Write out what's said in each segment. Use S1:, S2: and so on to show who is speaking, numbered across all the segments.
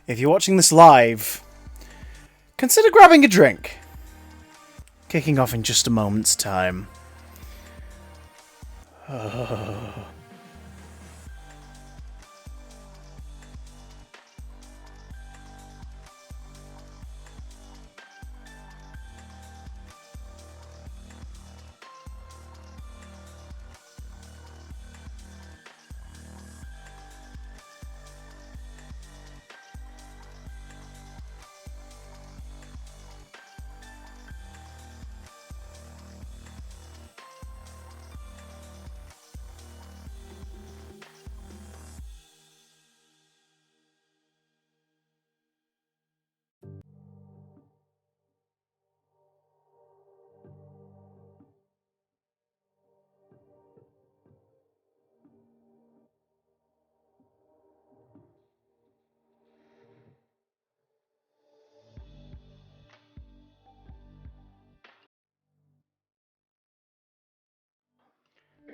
S1: If you're watching this live, consider grabbing a drink. Kicking off in just a moment's time.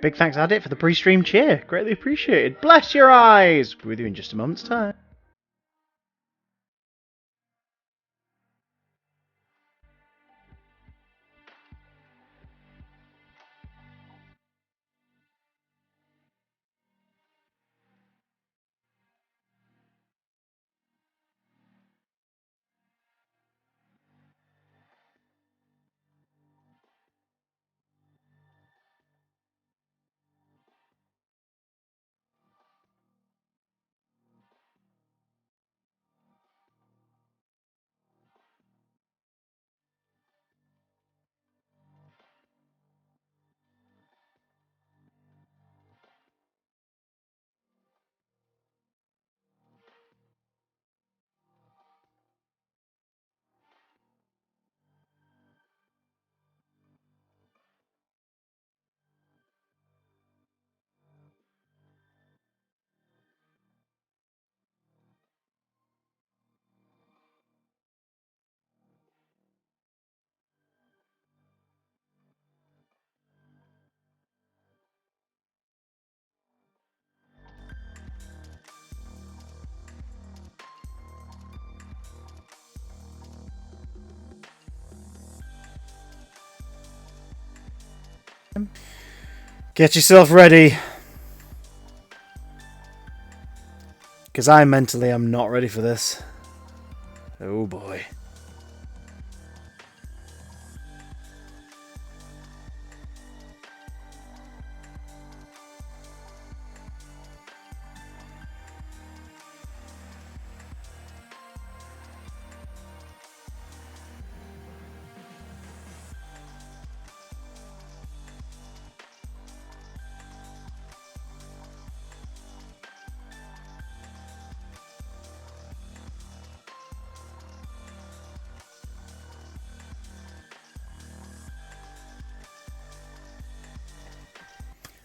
S1: Big thanks, Adit, for the pre-stream cheer. Greatly appreciated. Bless your eyes! We'll be with you in just a moment's time. Get yourself ready. Because I mentally am not ready for this. Oh boy.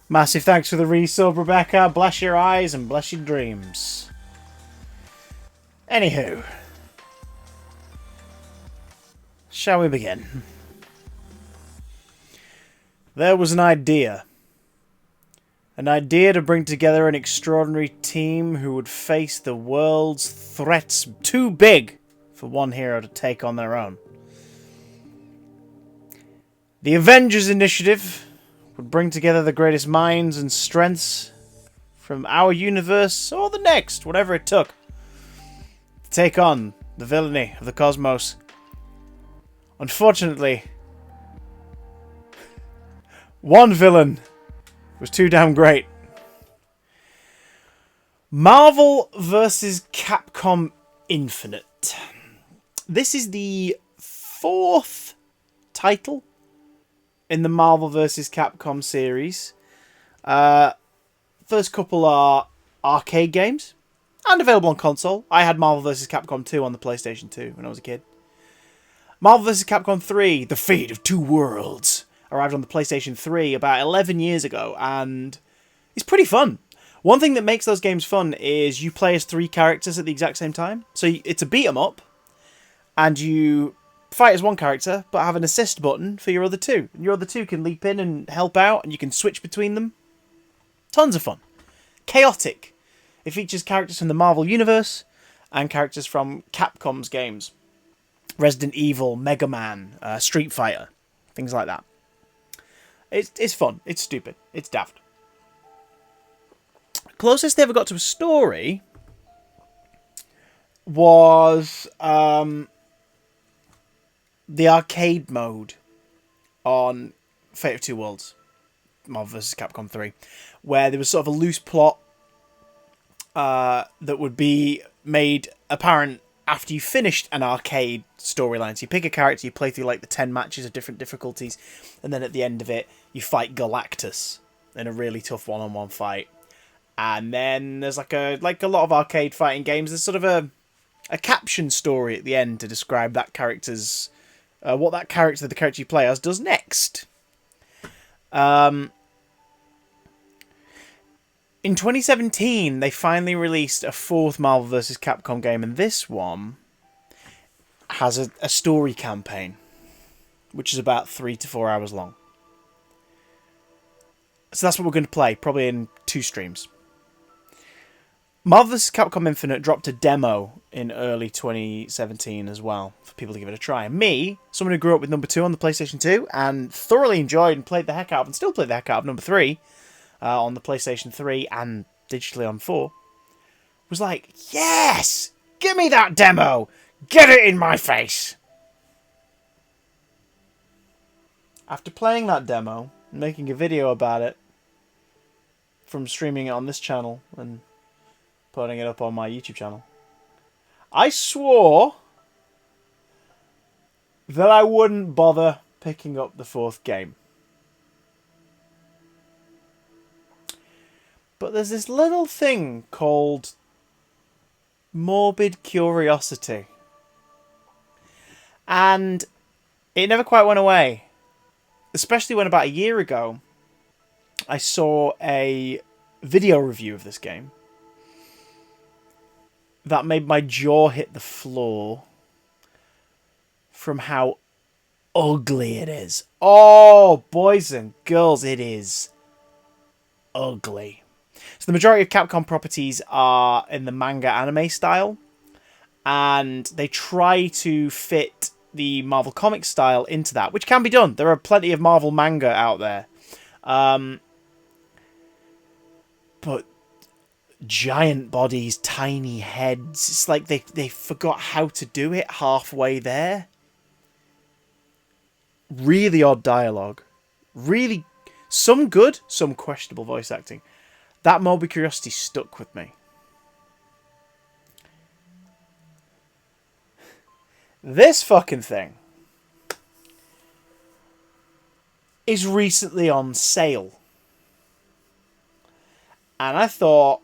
S1: Massive thanks for the resub, Rebecca. Bless your eyes and bless your dreams. Anywho. Shall we begin? There was an idea. An idea to bring together an extraordinary team who would face the world's threats too big for one hero to take on their own. The Avengers Initiative would bring together the greatest minds and strengths from our universe or the next, whatever it took, to take on the villainy of the cosmos. Unfortunately, one villain was too damn great. Marvel vs. Capcom Infinite. This is the fourth title in the Marvel vs. Capcom series. First couple are arcade games and available on console. I had Marvel vs. Capcom 2 on the PlayStation 2 when I was a kid. Marvel vs. Capcom 3, The Fate of Two Worlds, arrived on the PlayStation 3 about 11 years ago, and it's pretty fun. One thing that makes those games fun is you play as 3 characters at the exact same time. So it's a beat 'em up, and you fight as one character, but have an assist button for your other two. And your other two can leap in and help out, and you can switch between them. Tons of fun. Chaotic. It features characters from the Marvel Universe, and characters from Capcom's games. Resident Evil, Mega Man, Street Fighter, things like that. It's fun. It's stupid. It's daft. Closest they ever got to a story was the arcade mode on Fate of Two Worlds, Marvel vs. Capcom 3, where there was sort of a loose plot that would be made apparent after you finished an arcade storyline. So you pick a character, you play through like the 10 matches of different difficulties, and then at the end of it, you fight Galactus in a really tough one-on-one fight. And then there's like a lot of arcade fighting games, there's sort of a caption story at the end to describe that character's what the character you play as does next. In 2017, they finally released a fourth Marvel vs. Capcom game, and this one has a story campaign, which is about 3 to 4 hours long. So that's what we're going to play, probably in 2 streams. Marvel vs. Capcom Infinite dropped a demo in early 2017 as well, for people to give it a try. And me, someone who grew up with number 2 on the PlayStation 2, and thoroughly enjoyed and played the heck out of, and still play the heck out of number 3, on the PlayStation 3 and digitally on 4, was like, yes! Give me that demo! Get it in my face! After playing that demo, and making a video about it, from streaming it on this channel, and putting it up on my YouTube channel, I swore that I wouldn't bother picking up the 4th game. But there's this little thing called morbid curiosity. And it never quite went away. Especially when about a year ago, I saw a video review of this game that made my jaw hit the floor from how ugly it is. Oh, boys and girls, it is ugly. So the majority of Capcom properties are in the manga anime style, and they try to fit the Marvel comic style into that, which can be done. There are plenty of Marvel manga out there. But giant bodies, tiny heads, it's like they forgot how to do it halfway there. Really odd dialogue. Really, some good, some questionable voice acting. That morbid curiosity stuck with me. This fucking thing is recently on sale. And I thought,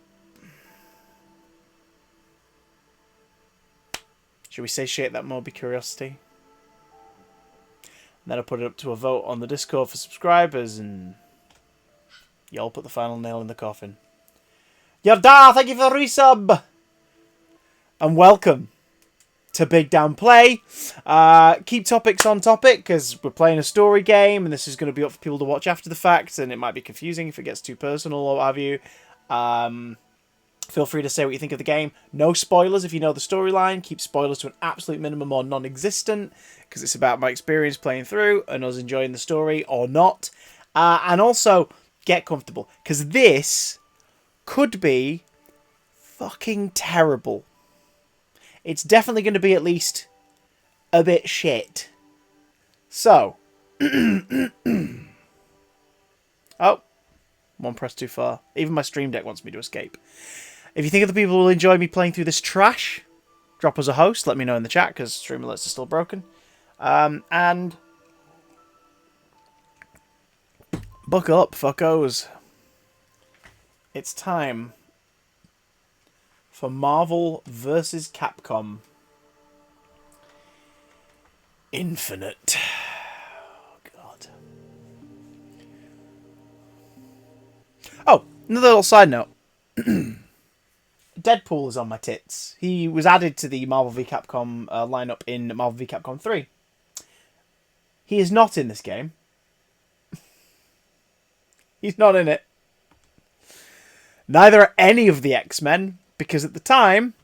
S1: should we satiate that morbid curiosity? And then I put it up to a vote on the Discord for subscribers, and y'all put the final nail in the coffin. Yarda, thank you for the resub! And welcome to Big Down Play. Keep topics on topic, because we're playing a story game, and this is going to be up for people to watch after the fact, and it might be confusing if it gets too personal or what have you. Feel free to say what you think of the game. No spoilers if you know the storyline. Keep spoilers to an absolute minimum or non-existent, because it's about my experience playing through and us enjoying the story or not. And also, get comfortable, because this could be fucking terrible. It's definitely going to be at least a bit shit. So. Oh. One press too far. Even my stream deck wants me to escape. If you think other people will enjoy me playing through this trash, drop us a host. Let me know in the chat, because stream alerts are still broken. And buckle up, fuckos. It's time for Marvel vs. Capcom Infinite. Oh, God. Oh, another little side note. Deadpool is on my tits. He was added to the Marvel v Capcom lineup in Marvel v Capcom 3. He is not in this game. He's not in it. Neither are any of the X-Men, because at the time,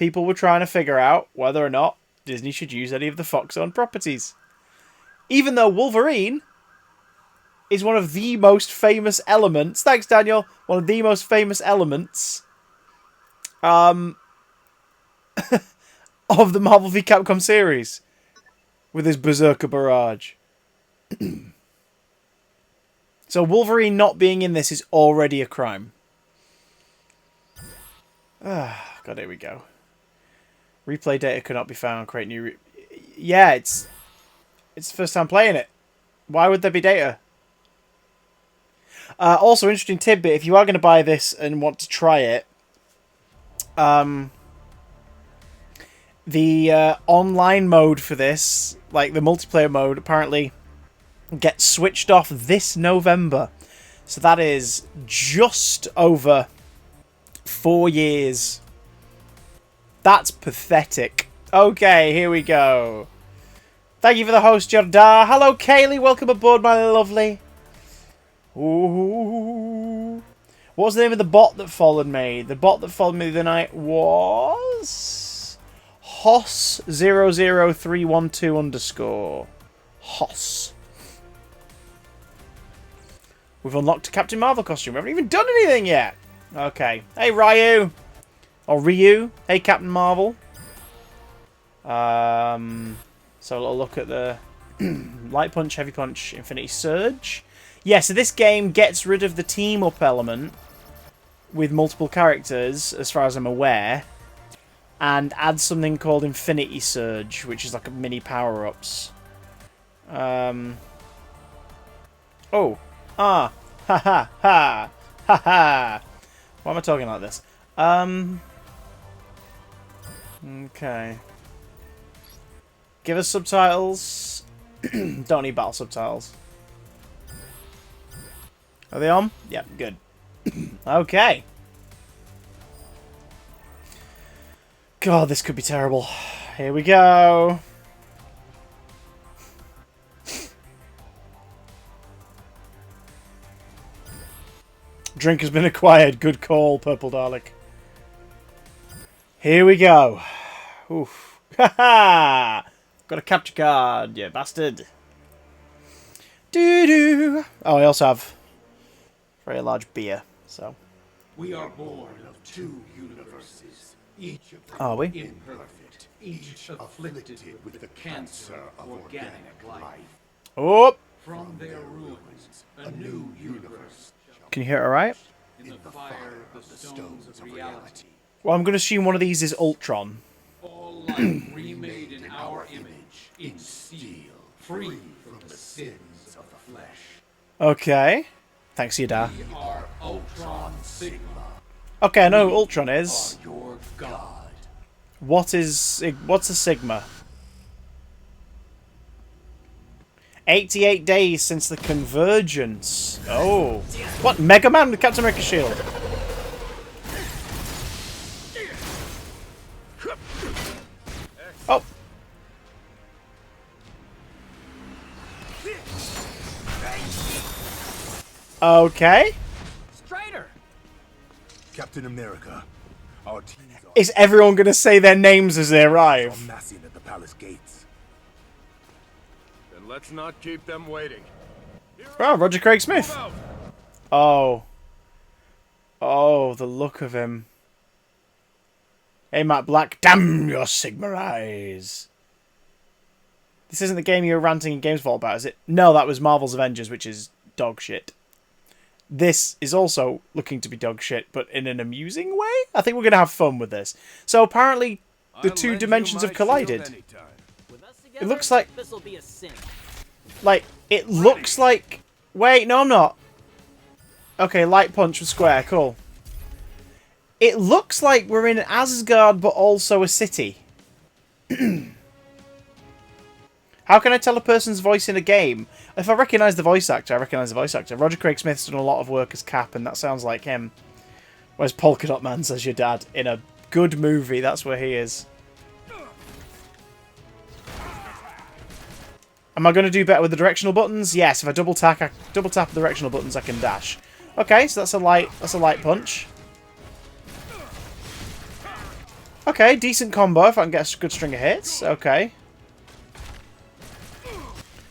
S1: people were trying to figure out whether or not Disney should use any of the Fox-owned properties. Even though Wolverine is one of the most famous elements... Thanks, Daniel. One of the most famous elements of the Marvel v. Capcom series. With his Berserker Barrage. So Wolverine not being in this is already a crime. God, here we go. Replay data cannot be found. Create new... Yeah, it's the first time playing it. Why would there be data? Also, interesting tidbit. If you are going to buy this and want to try it, the online mode for this, like the multiplayer mode, apparently gets switched off this November. So that is just over 4 years. That's pathetic. Okay, here we go. Thank you for the host, Jardar. Hello, Kaylee. Welcome aboard, my lovely. Ooh. What was the name of the bot that followed me? The bot that followed me the night was... Hoss00312 _ Hoss. We've unlocked a Captain Marvel costume. We haven't even done anything yet. Okay. Hey, Ryu. Or Ryu. Hey, Captain Marvel. So a little look at the Light Punch, Heavy Punch, Infinity Surge. Yeah, so this game gets rid of the team-up element with multiple characters, as far as I'm aware, and adds something called Infinity Surge, which is like a mini power-ups. Oh. Ah. Ha ha ha. Ha ha. Why am I talking like this? Okay. Give us subtitles. Don't need battle subtitles. Are they on? Yep, good. Okay. God, this could be terrible. Here we go. Drink has been acquired. Good call, Purple Dalek. Here we go. Oof. Ha-ha! Got a capture card, you bastard. Doo-doo. Oh, I also have a very large beer, so.
S2: We are born of two universes, each of them
S1: Are we?
S2: imperfect, each afflicted with the cancer of organic life.
S1: Oh!
S2: From their ruins, a new universe
S1: Can you hear it alright?
S2: in the fire of the stones of reality.
S1: Well, I'm going to assume one of these is Ultron.
S2: All life remade in our image, in steel, free from the sins of the flesh.
S1: Okay. Thanks, Yada.
S2: We are Ultron Sigma,
S1: Okay, I know who Ultron is.
S2: your god.
S1: What's a Sigma? 88 days since the convergence. Oh. What? Mega Man with Captain America shield? Oh. Okay.
S3: Strider!
S4: Captain America, our teams are
S1: Is everyone going to say their names as they arrive?
S4: massing at the palace gates.
S5: Then let's not keep them waiting.
S1: Oh, Roger Craig Smith. Oh. Oh, the look of him. Hey, Matt Black. Damn your Sigma eyes. This isn't the game you were ranting in Games Vault about, is it? No, that was Marvel's Avengers, which is dog shit. This is also looking to be dog shit, but in an amusing way? I think we're going to have fun with this. So apparently, the two dimensions have collided. It looks like...
S3: This'll be a sin.
S1: Like, it looks like... Wait, no, I'm not. Okay, light punch with square, cool. It looks like we're in Asgard, but also a city. How can I tell a person's voice in a game? If I recognise the voice actor, I recognise the voice actor. Roger Craig Smith's done a lot of work as Cap, and that sounds like him. Whereas Polka Dot Man says your dad in a good movie, that's where he is. Am I going to do better with the directional buttons? Yes, if I double tap the directional buttons, I can dash. Okay, so that's a light punch. Okay, decent combo if I can get a good string of hits. Okay.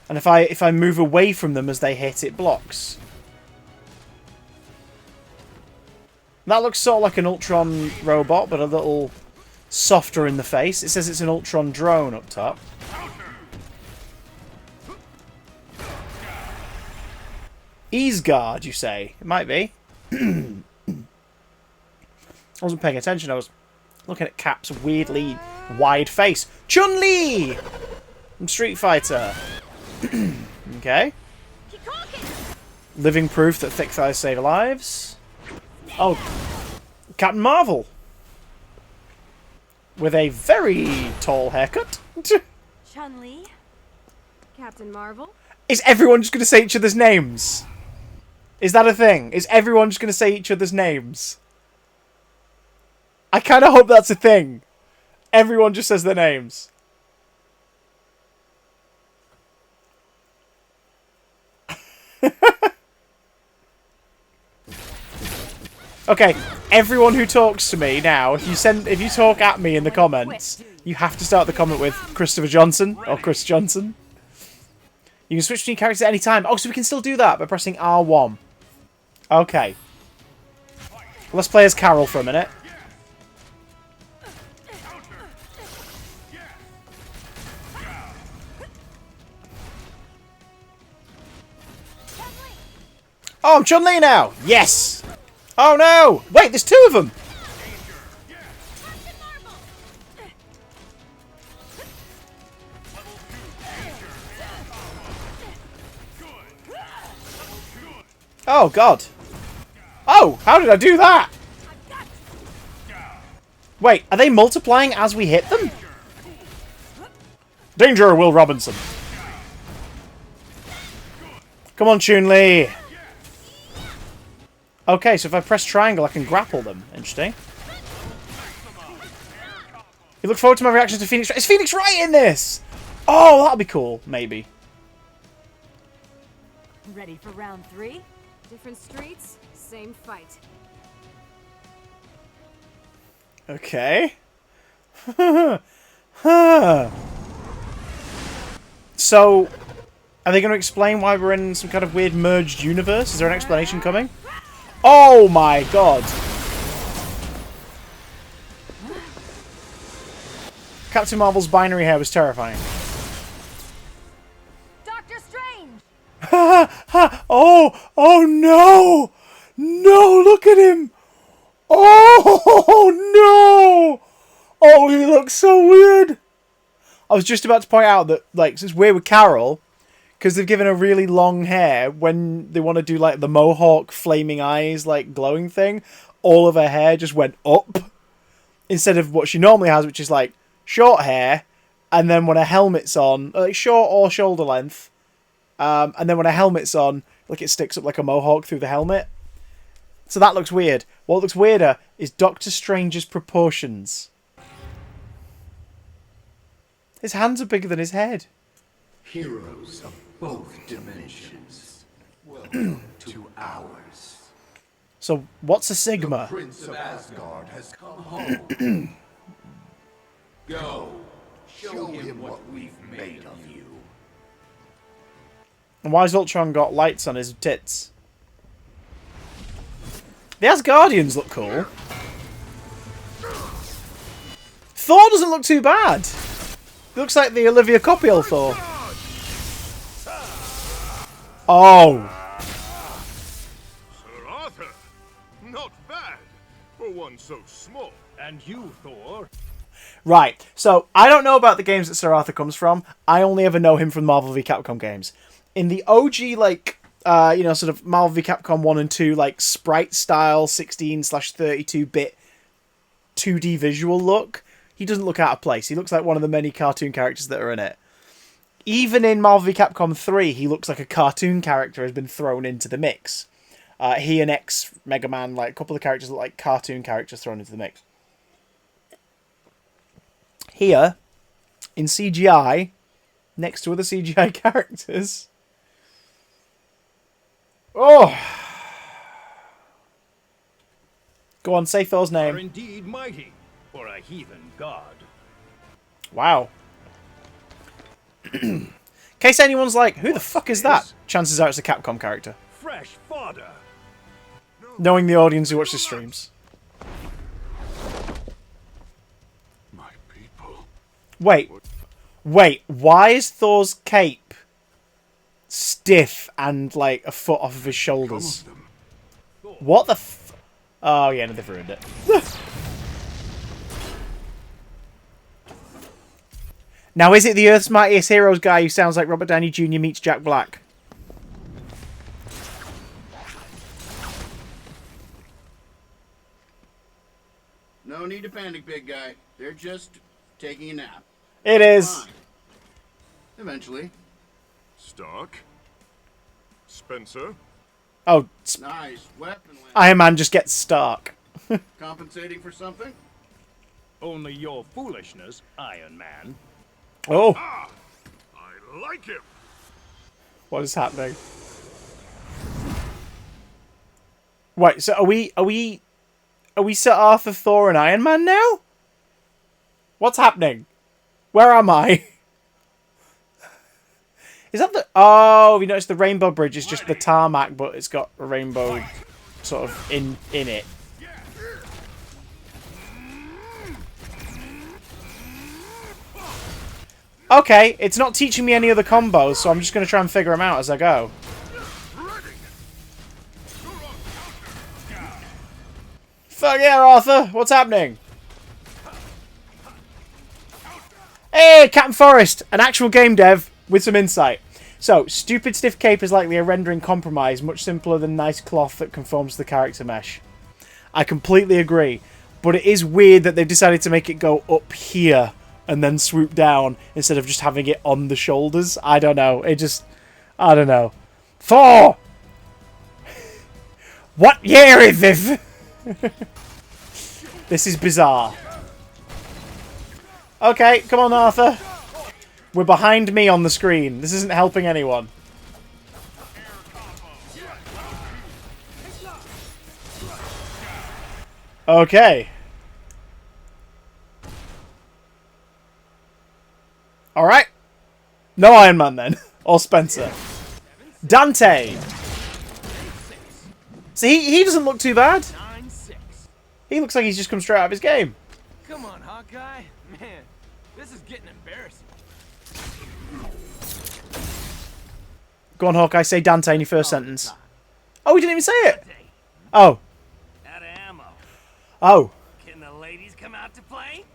S1: And if I move away from them as they hit, it blocks. That looks sort of like an Ultron robot, but a little softer in the face. It says it's an Ultron drone up top. Ease guard, you say? It might be. I wasn't paying attention. I was looking at Cap's weirdly wide face. Chun-Li! From Street Fighter. Okay. Living proof that thick thighs save lives. Oh, Captain Marvel. With a very tall haircut.
S3: Chun-Li? Captain Marvel?
S1: Is everyone just going to say each other's names? Is that a thing? Is everyone just going to say each other's names? I kind of hope that's a thing. Everyone just says their names. Okay, everyone who talks to me now, if you talk at me in the comments, you have to start the comment with Christopher Johnson or Chris Johnson. You can switch between characters at any time. Oh, so we can still do that by pressing R1. Okay. Let's play as Carol for a minute. Oh, I'm Chun-Li now! Yes! Oh no! Wait, there's two of them! Oh god! Oh! How did I do that? Wait, are they multiplying as we hit them? Danger, Will Robinson! Come on, Chun-Li! Okay, so if I press triangle, I can grapple them. Interesting. You look forward to my reaction to Phoenix. Is Phoenix Wright in this? Oh, that'll be cool. Maybe.
S3: Ready for round 3? Different streets, same fight.
S1: Okay. So, are they going to explain why we're in some kind of weird merged universe? Is there an explanation coming? Oh my god! Captain Marvel's binary hair was terrifying.
S3: Doctor Strange!
S1: Oh! Oh no! No! Look at him! Oh no! Oh, he looks so weird! I was just about to point out that, like, since we're with Carol, because they've given her really long hair, when they want to do, like, the mohawk flaming eyes, like, glowing thing, all of her hair just went up. Instead of what she normally has, which is, like, short hair, and then when her helmet's on, like, short or shoulder length, and then when her helmet's on, like, it sticks up like a mohawk through the helmet. So that looks weird. What looks weirder is Doctor Strange's proportions. His hands are bigger than his head.
S2: Heroes of both dimensions. Welcome to ours.
S1: So, what's a Sigma?
S2: Prince of Asgard has come home. Go. Show him what we've made of you.
S1: And why's Ultron got lights on his tits? The Asgardians look cool. Thor doesn't look too bad. He looks like the Olivia Copiel Thor. Oh.
S5: Sir Arthur, not bad for one so small. And you, Thor.
S1: Right, so I don't know about the games that Sir Arthur comes from. I only ever know him from Marvel v Capcom games. In the OG, like, sort of Marvel v Capcom 1 and 2, like, sprite style 16/32-bit 2D visual look, he doesn't look out of place. He looks like one of the many cartoon characters that are in it. Even in Marvel v Capcom 3, he looks like a cartoon character has been thrown into the mix. He and Mega Man, like, a couple of characters look like cartoon characters thrown into the mix. Here, in CGI, next to other CGI characters. Oh! Go on, say Thor's
S5: Are
S1: name.
S5: indeed mighty, for a heathen god.
S1: Wow. In case anyone's like, who the fuck is that? Chances are it's a Capcom character.
S5: Fresh fodder.
S1: Knowing the audience who watch the streams.
S2: My people.
S1: Wait. Wait, why is Thor's cape stiff and like a foot off of his shoulders? What the f... Oh yeah, no, they've ruined it. Now, is it the Earth's Mightiest Heroes guy who sounds like Robert Downey Jr. meets Jack Black?
S6: No need to panic, big guy. They're just taking a nap.
S1: It is.
S6: Fine. Eventually.
S5: Stark. Spencer.
S1: Oh,
S6: Nice weapon.
S1: Iron Man just gets Stark.
S6: Compensating for something?
S5: Only your foolishness, Iron Man.
S1: Oh,
S5: I like him.
S1: what is happening? Wait, so are we Sir Arthur, Thor, and Iron Man now? What's happening? Where am I? Is that the... Oh, you notice the rainbow bridge is just the tarmac, but it's got a rainbow sort of in it. Okay, it's not teaching me any other combos, so I'm just going to try and figure them out as I go. Fuck yeah, Arthur! What's happening? Hey, Captain Forrest! An actual game dev with some insight. So, stupid stiff cape is likely a rendering compromise, much simpler than nice cloth that conforms to the character mesh. I completely agree, but it is weird that they've decided to make it go up here and then swoop down instead of just having it on the shoulders. I don't know. It just... I don't know. Thor! What year is this? This is bizarre. Okay, come on, Arthur. We're behind me on the screen. This isn't helping anyone. Okay. Alright. No Iron Man then. Or Spencer. Dante! See, he doesn't look too bad. He looks like he's just come straight out of his game.
S7: Come on, Hawkeye. Man, this is getting embarrassing.
S1: Go on, Hawkeye, say Dante in your first sentence. Oh, he didn't even say it! Oh.
S7: Out of ammo.
S1: Oh.
S7: Can the ladies come out to play?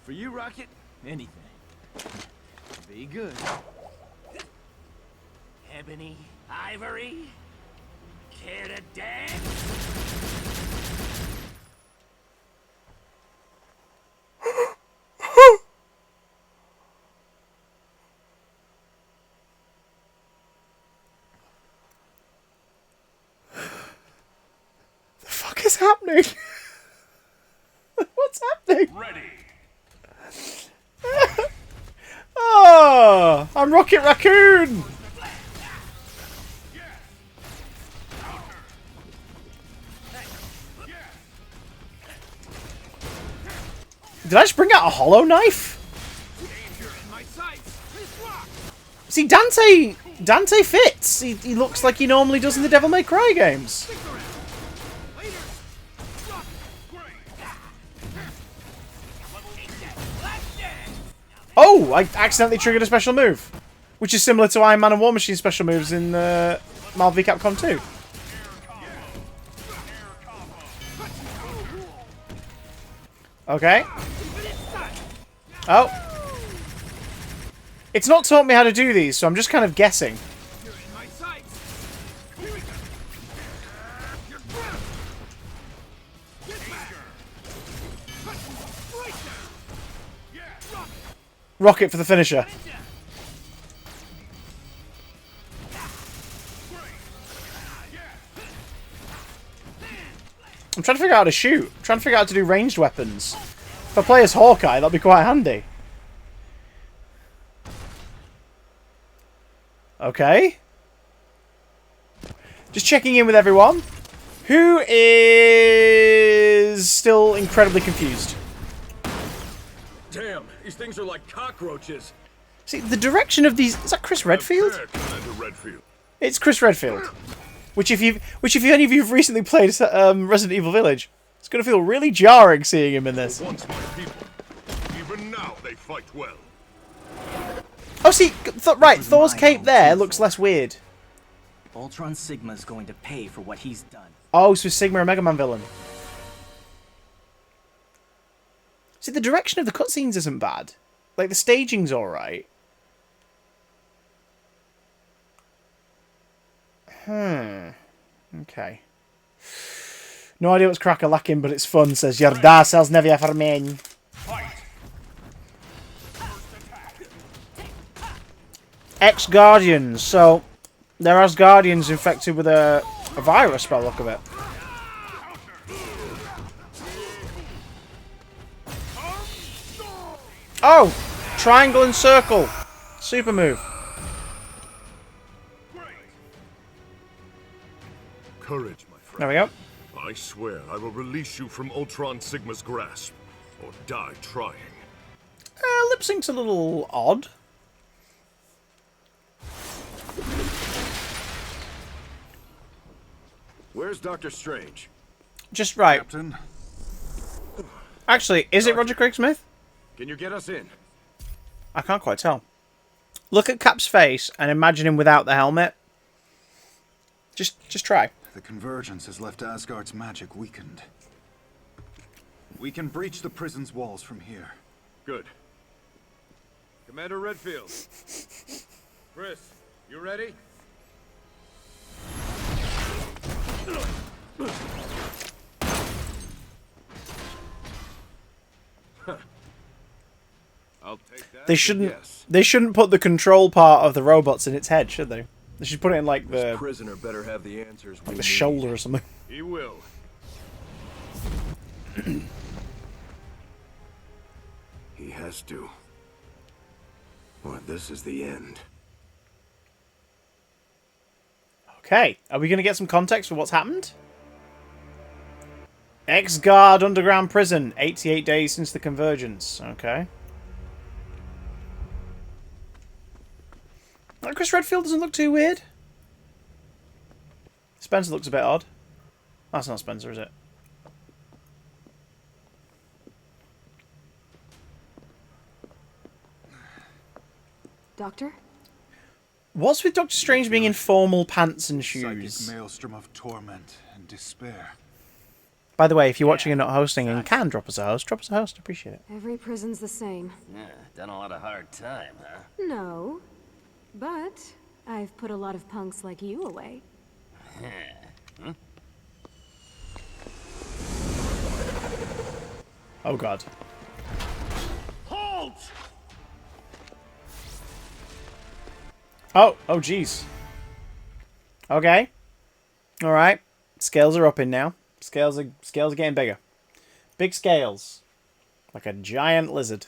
S7: For you, Rocket, anything. Be good. Ebony, Ivory, care to dance?
S1: The fuck is happening? What's happening?
S5: Ready.
S1: Oh, I'm Rocket Raccoon. Did I just bring out a hollow knife? See, Dante fits. He looks like he normally does in the Devil May Cry games. Oh, I accidentally triggered a special move, which is similar to Iron Man and War Machine's special moves in Marvel v Capcom 2. Okay. Oh. It's not taught me how to do these, so I'm just kind of guessing. Rocket for the finisher. I'm trying to figure out how to shoot. I'm trying to figure out how to do ranged weapons. If I play as Hawkeye, that'll be quite handy. Okay. Just checking in with everyone. Who is still incredibly confused?
S5: These things are like cockroaches.
S1: See, the direction of these... Is that Chris Redfield?
S5: Commander Redfield.
S1: It's Chris Redfield. Which if any of you have recently played Resident Evil Village, it's going to feel really jarring seeing him in this.
S5: Once my people. Even now they fight well.
S1: Oh, see, right, Thor's cape there looks less weird.
S7: Ultron Sigma is going to pay for what he's done.
S1: Oh, so Sigma a Mega Man villain. See, the direction of the cutscenes isn't bad. Like, the staging's alright. Okay. No idea what's crack-a-lacking, but it's fun, says Yarda sells Nevia for men. Ex-Guardians. So, they're Asgardians infected with a virus by the look of it. Oh! Triangle and circle. Super move.
S5: Courage, my friend.
S1: There we go.
S5: I swear I will release you from Ultron Sigma's grasp, or die trying.
S1: Lip sync's a little odd.
S5: Where's Doctor Strange?
S1: Just right.
S4: Captain,
S1: Actually, is it Roger Craig Smith?
S5: Can you get us in?
S1: I can't quite tell. Look at Cap's face and imagine him without the helmet. Just try.
S4: the convergence has left Asgard's magic weakened. We can breach the prison's walls from here.
S5: Good. Commander Redfield. Chris, you ready? I'll take that.
S1: They shouldn't put the control part of the robots in its head, should they? They should put it in like
S5: This
S1: the
S5: prisoner better have the answers we need.
S1: shoulder or something.
S5: He will. He has to. Or this is the end.
S1: Okay, are we going to get some context for what's happened? Ex-guard underground prison, 88 days since the convergence. Okay. Chris Redfield doesn't look too weird. Spencer looks a bit odd. That's not Spencer, is it?
S3: Doctor?
S1: What's with Doctor Strange being in formal pants and
S4: Psychic
S1: shoes?
S4: maelstrom of torment and despair.
S1: By the way, if you're watching and not hosting and can drop us a host, appreciate it.
S3: Every prison's the same.
S8: Yeah, done a lot of hard time, huh?
S3: No. But I've put a lot of punks like you away.
S1: Oh god.
S5: Halt!
S1: Oh jeez. Okay. Alright. Scales are up in now. Scales are getting bigger. Big scales. Like a giant lizard.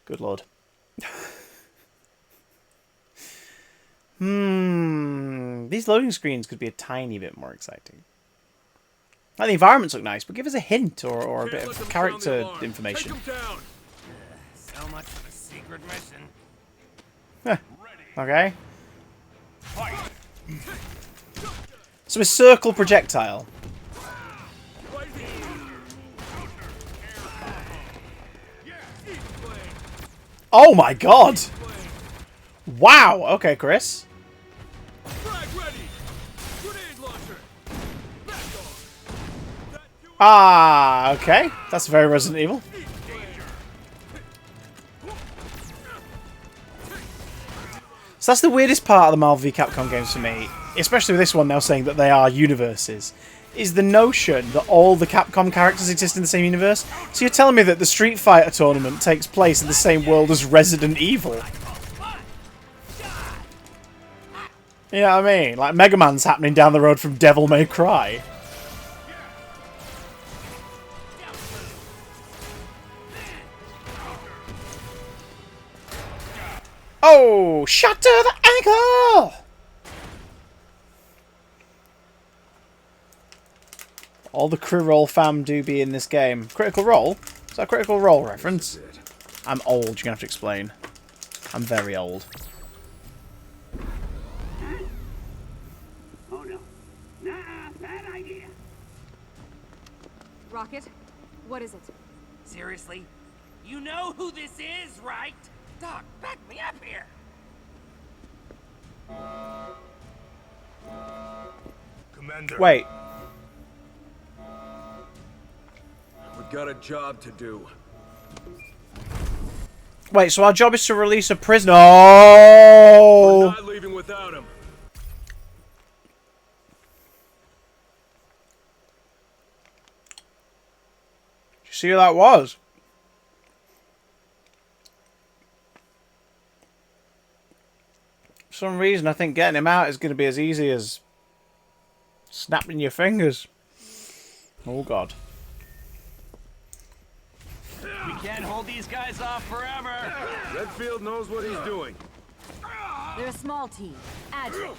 S1: Good lord. These loading screens could be a tiny bit more exciting. Like, the environments look nice, but give us a hint or a bit of character information.
S8: So much for the secret mission.
S1: Okay. So a circle projectile. Oh my god! Wow! Okay, Chris. Ah, okay. That's very Resident Evil. So that's the weirdest part of the Marvel v Capcom games for me, especially with this one now saying that they are universes, is the notion that all the Capcom characters exist in the same universe. So you're telling me that the Street Fighter tournament takes place in the same world as Resident Evil? You know what I mean? Like, Mega Man's happening down the road from Devil May Cry. Oh! Shatter the ankle! All the crew roll fam do be in this game. Critical Role? Is that a Critical Role reference? I'm old, you're gonna have to explain. I'm very old.
S8: Oh no. Nah, bad idea.
S3: Rocket, what is it?
S8: Seriously? You know who this is, right? Doc, back me up here.
S5: Commander.
S1: Wait.
S5: We've got a job to do.
S1: Wait, so our job is to release a prisoner. Oh!
S5: We're not leaving without him.
S1: Did you see who that was? For some reason, I think getting him out is going to be as easy as snapping your fingers. Oh, God.
S7: We can't hold these guys off forever.
S5: Redfield knows what he's doing.
S3: They're a small team. Agile.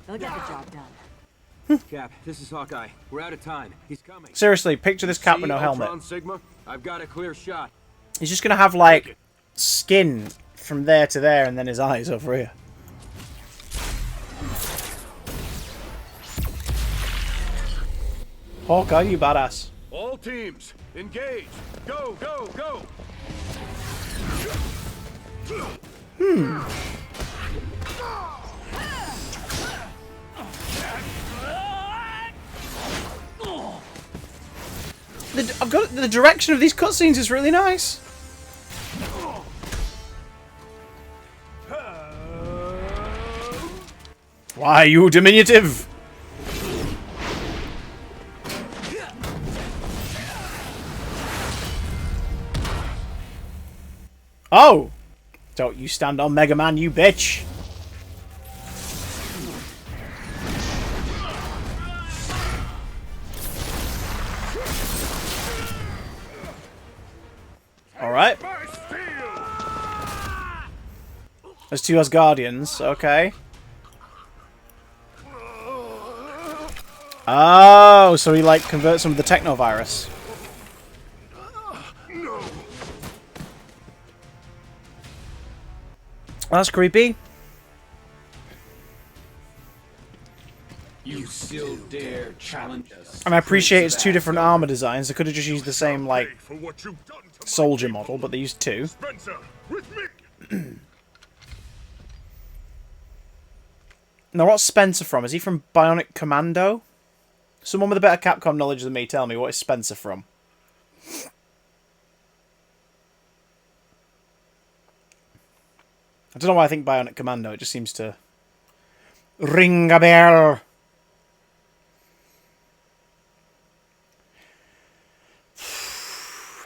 S3: They'll get the job done.
S7: Cap, this is Hawkeye. We're out of time. He's coming.
S1: Seriously, picture this Cap with no helmet.
S5: Ultron Sigma?
S7: I've got a clear shot.
S1: He's just going to have, like, skin from there to there and then his eyes over here. Hawkeye, you badass.
S5: All teams, engage. Go, go, go.
S1: I've got the direction of these cutscenes is really nice. Why, you diminutive? Oh! Don't you stand on Mega Man, you bitch! Alright. There's two Asgardians, okay. Oh, so he like converts some of the technovirus. That's creepy.
S2: You still dare challenge us?
S1: And I appreciate it's two different armor designs. They could have just used the same like
S5: For what you've done to my
S1: soldier
S5: people.
S1: model, but they used two.
S5: Spencer, with me.
S1: Now, what's Spencer from? Is he from Bionic Commando? Someone with a better Capcom knowledge than me, tell me, what is Spencer from? I don't know why I think Bionic Commando. It just seems to ring a bell.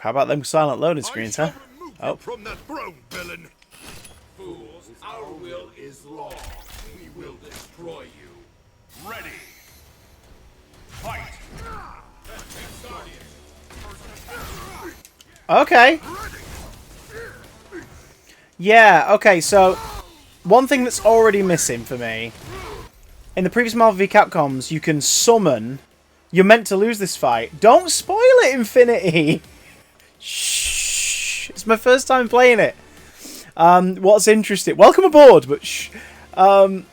S1: How about them silent loading screens, huh?
S5: Oh. From that throne, villain.
S2: Fools, our will is law. We will destroy you.
S5: Ready. Fight.
S1: Okay. Yeah, okay, so one thing that's already missing for me, in the previous Marvel v Capcoms, you can summon, you're meant to lose this fight. Don't spoil it, Infinity! Shh, it's my first time playing it. What's interesting, welcome aboard, but shh. What's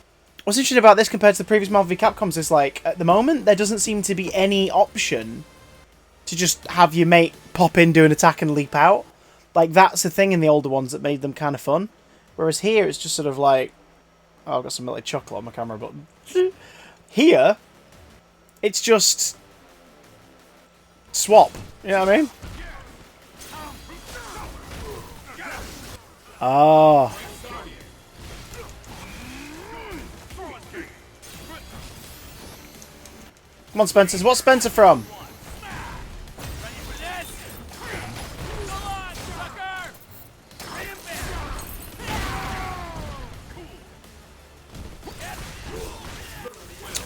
S1: interesting about this compared to the previous Marvel v Capcoms is like, at the moment, there doesn't seem to be any option to just have your mate pop in, do an attack and leap out. Like, that's the thing in the older ones that made them kind of fun. Whereas here, it's just sort of like... Oh, I've got some like chocolate on my camera, but... Here, it's just... swap. You know what I mean? Oh. Come on, Spencer. What's Spencer from?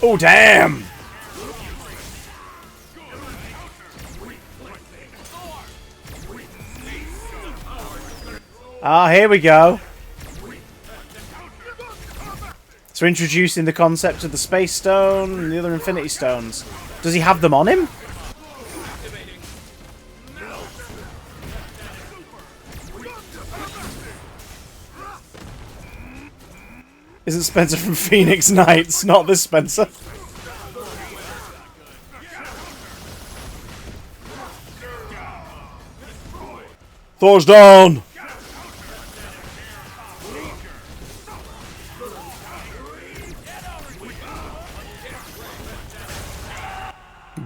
S1: Oh, damn! Ah, here we go. So introducing the concept of the Space Stone and the other Infinity Stones. Does he have them on him? Isn't Spencer from Phoenix Knights? Not this Spencer. Thor's down!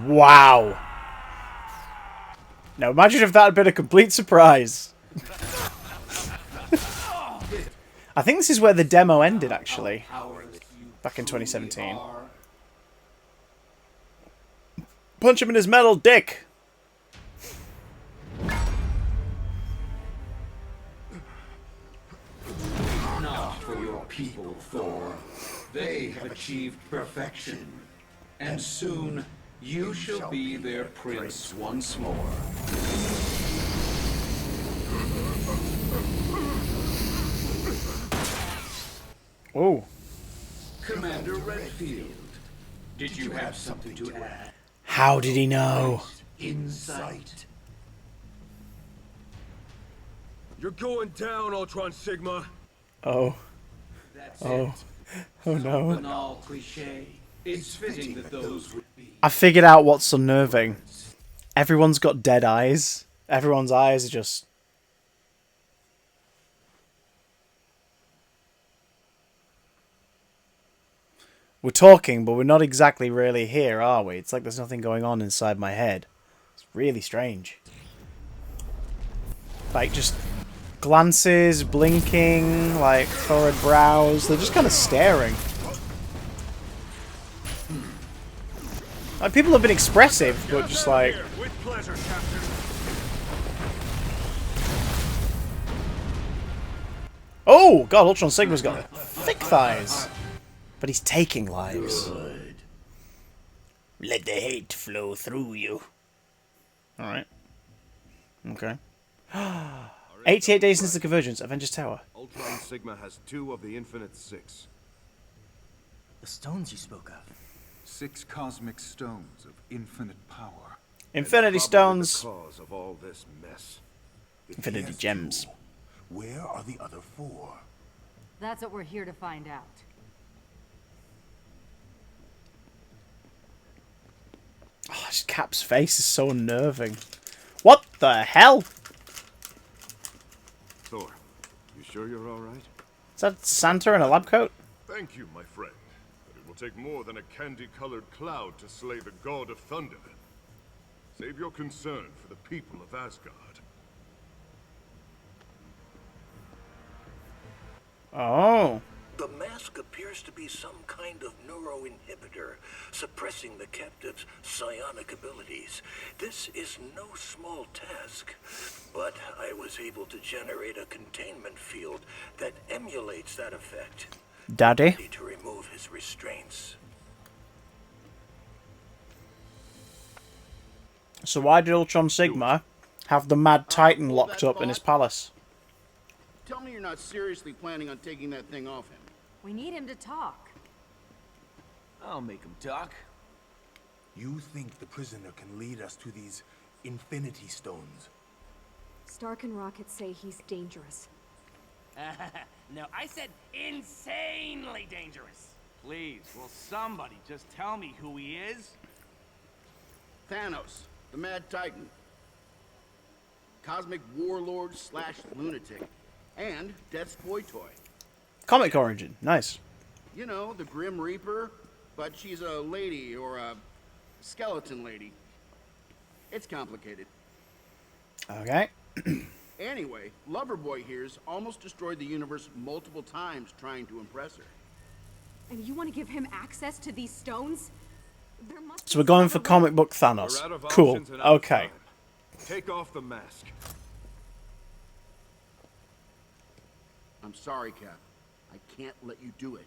S1: Wow. Now imagine if that had been a complete surprise. I think this is where the demo ended, actually. Back in 2017. Punch him in his metal dick!
S2: Not for your people, Thor. They have achieved perfection. And soon, you shall be their prince once more.
S1: Oh.
S2: Commander Redfield, did you have something to add?
S1: How did he know?
S2: Insight.
S5: You're going down, Ultron Sigma.
S1: Oh.
S2: That's
S1: Oh. Oh no.
S2: banal cliche. It's fitting that those would be.
S1: I figured out what's unnerving. Everyone's got dead eyes. Everyone's eyes are just... We're talking, but we're not exactly really here, are we? It's like there's nothing going on inside my head. It's really strange. Like, just glances, blinking, like, furrowed brows. They're just kind of staring. Like, people have been expressive, but just like...
S5: With pleasure, Captain.
S1: Oh, God, Ultron Sigma's got thick thighs. But he's taking lives.
S2: Good.
S1: Let the hate flow through you. Alright. Okay. 88 days since the convergence. Avengers Tower.
S5: Ultron Sigma has 2 of the Infinite Six.
S7: The stones you spoke of.
S4: 6 cosmic stones of infinite power.
S1: Infinity
S5: And probably
S1: Stones.
S5: The cause of all this mess.
S1: Infinity Gems.
S2: Where are the other 4?
S3: That's what we're here to find out.
S1: Oh, just Cap's face is so unnerving. What the hell?
S5: Thor, you sure you're all right?
S1: Is that Santa in a lab coat?
S5: Thank you, my friend. But it will take more than a candy-colored cloud to slay the god of thunder. Save your concern for the people of Asgard.
S1: Oh.
S9: The mask appears to be some kind of neuroinhibitor, suppressing the captive's psionic abilities. This is no small task, but I was able to generate a containment field that emulates that effect.
S1: Daddy?
S9: Ready to remove his restraints.
S1: So why did Ultron Sigma have the Mad Titan locked up in his palace?
S6: Tell me you're not seriously planning on taking that thing off him.
S3: We need him to talk.
S7: I'll make him talk.
S10: You think the prisoner can lead us to these Infinity Stones?
S11: Stark and Rocket say he's dangerous.
S8: No, I said insanely dangerous.
S7: Please, will somebody just tell me who he is?
S6: Thanos, the Mad Titan. Cosmic warlord slash lunatic. And Death's boy toy.
S1: Comic origin. Nice.
S6: You know, the Grim Reaper, but she's a lady or a skeleton lady. It's complicated.
S1: Okay.
S6: Anyway, Loverboy here's almost destroyed the universe multiple times trying to impress her.
S11: And you want to give him access to these stones? There must
S1: So we're going for comic book Thanos.
S5: We're out of
S1: Cool.
S5: options and out of
S1: Okay.
S5: time. Take off the mask.
S6: I'm sorry, Cap. I can't let you do it.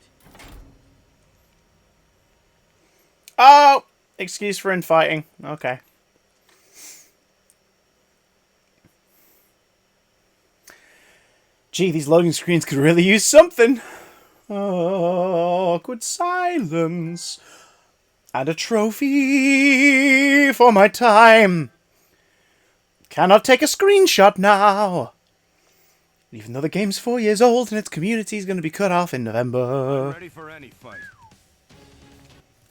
S1: Oh! Excuse for infighting. Okay. Gee, these loading screens could really use something. Awkward silence. And a trophy for my time. Cannot take a screenshot now. Even though the game's 4 years old and its community is going to be cut off in November.
S7: Ready for any fight.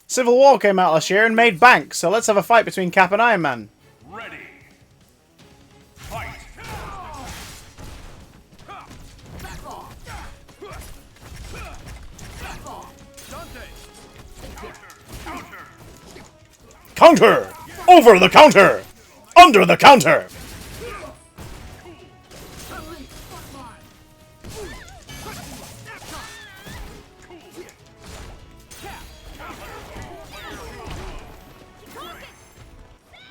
S1: Civil War came out last year and made bank, so let's have a fight between Cap and Iron Man.
S5: Ready. Fight.
S1: Counter! Over the counter! Under the counter!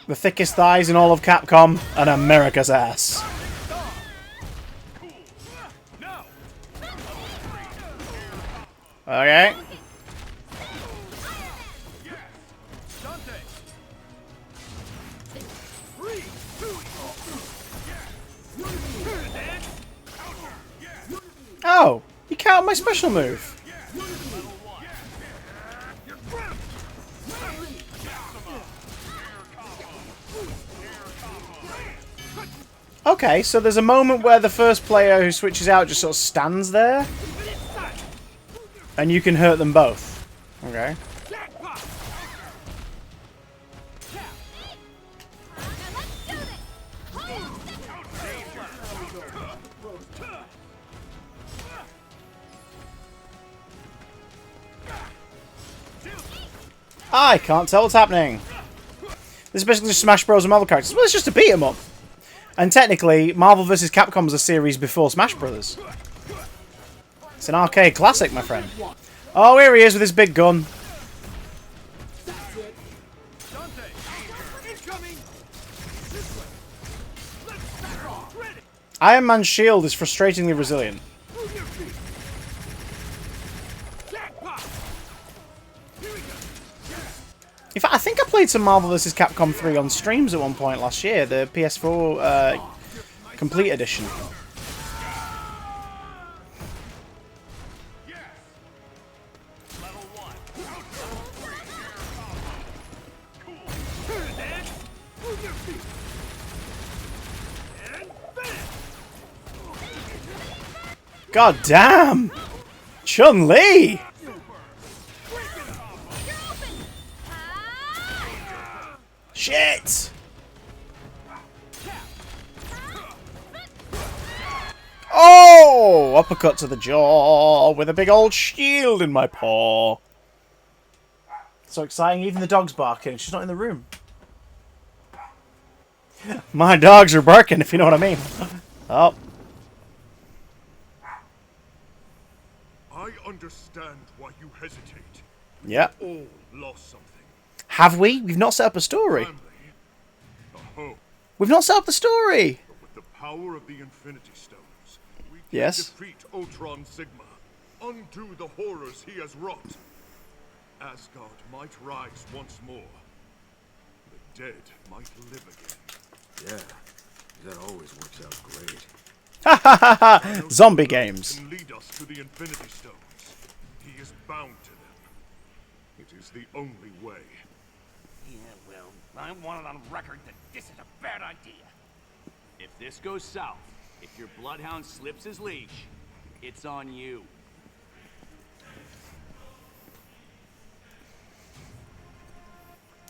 S1: The thickest thighs in all of Capcom, and America's ass. Okay. Oh, you counted my special move. Okay, so there's a moment where the first player who switches out just sort of stands there, and you can hurt them both. Okay. I can't tell what's happening. This is basically just Smash Bros. And Marvel characters. Well, it's just a beat 'em up. And technically, Marvel vs. Capcom was a series before Smash Bros. It's an arcade classic, my friend. Oh, here he is with his big gun. Iron Man's shield is frustratingly resilient. In fact, I think I played some Marvel vs. Capcom 3 on streams at one point last year, the PS4 Complete Edition. God damn! Chun-Li! Shit! Oh! Uppercut to the jaw with a big old shield in my paw. So exciting, even the dog's barking. She's not in the room. My dogs are barking, if you know what I mean. Oh.
S5: I understand why you hesitate.
S1: Yeah.
S5: All lost something.
S1: Have we? We've not set up a story.
S5: Family, a home.
S1: We've not set up the story.
S5: But with the power of the Infinity Stones, we can
S1: Yes.
S5: defeat Ultron Sigma, undo the horrors he has wrought. Asgard might rise once more. The dead might live again.
S10: Yeah, that always works out great.
S1: Ha ha ha ha! Zombie games.
S5: Can lead us to the Infinity Stones. He is bound to them. It is the only way.
S8: Yeah, well, I want it on record that this is a bad idea.
S7: If this goes south, if your bloodhound slips his leash, it's on you.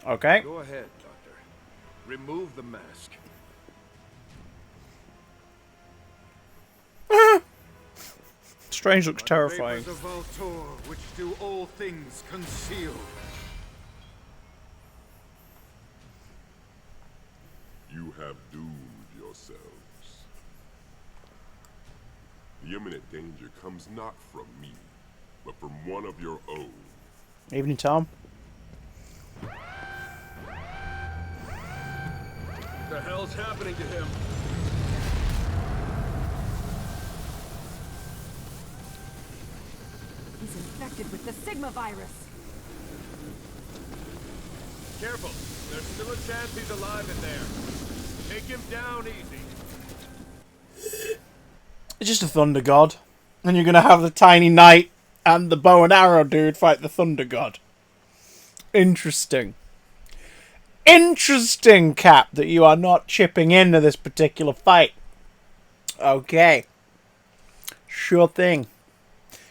S1: Okay.
S10: Go ahead, Doctor. Remove the mask.
S1: Strange looks terrifying.
S4: Vapors of Voltor, which do all things conceal.
S5: You have doomed yourselves. The imminent danger comes not from me, but from one of your own.
S1: Evening, Tom.
S10: What the hell's happening to him?
S11: He's infected with the Sigma virus.
S10: Careful. There's still a chance he's alive in there. Take him down easy.
S1: It's just a Thunder God. And you're going to have the Tiny Knight and the bow and arrow dude fight the Thunder God. Interesting. Interesting, Cap, that you are not chipping into this particular fight. Okay. Sure thing.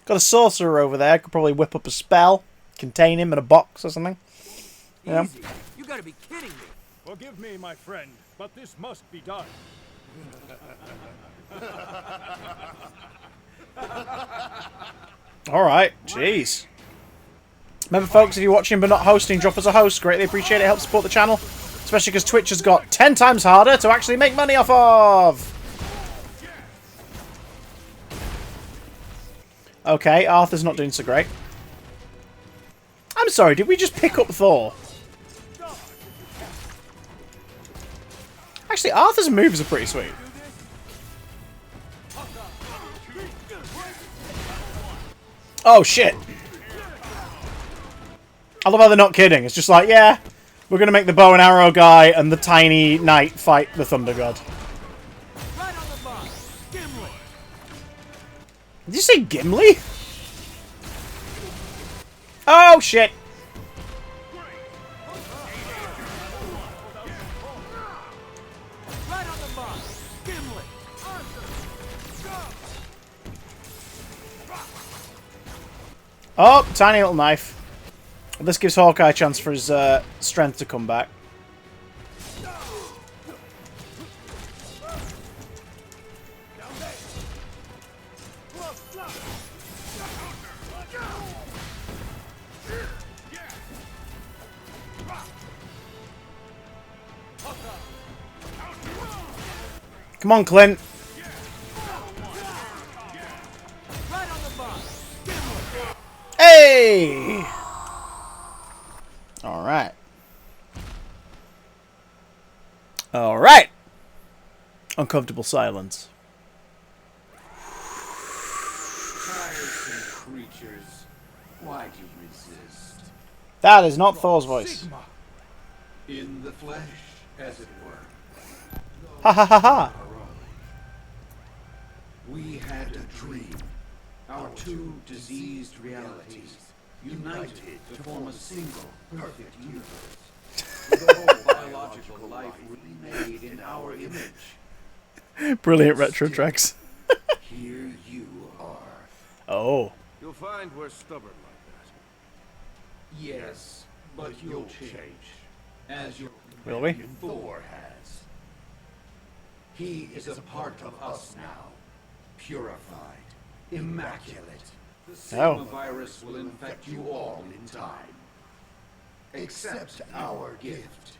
S1: Got a sorcerer over there. Could probably whip up a spell, contain him in a box or something. You know?
S7: Easy. You gotta be kidding me.
S5: Forgive me, my friend, but this must be done.
S1: Alright, jeez. Remember, folks, if you're watching but not hosting, drop us a host. Greatly appreciate it. Helps support the channel. Especially because Twitch has got 10 times harder to actually make money off of. Okay, Arthur's not doing so great. I'm sorry, did we just pick up Thor? Actually, Arthur's moves are pretty sweet. Oh, shit. I love how they're not kidding. It's just like, yeah, we're going to make the bow and arrow guy and the tiny knight fight the thunder god.
S7: Right on the mark. Gimli.
S1: Did you say Gimli? Oh, shit.
S7: Right on the mark. Gimli.
S1: Oh, tiny little knife. This gives Hawkeye a chance for his strength to come back. Come on, Clint.
S7: Right on the mark.
S1: Hey! Alright. Alright! Uncomfortable silence.
S2: Tiresome creatures. Why do you resist?
S1: That is not Thor's voice.
S2: Sigma. In the flesh, as it were.
S1: Ha ha ha ha!
S2: We had a dream. Our two diseased realities united to form a single perfect universe. The whole biological life would be made in our image.
S1: Brilliant retro tracks.
S2: Here you are.
S1: Oh.
S5: You'll find we're stubborn like that.
S2: Yes, but you'll change. As your
S1: Will we?
S2: companion Thor has. He is a part of us now. Purified. Immaculate. The Sigma virus will infect you all in time. Accept our gift.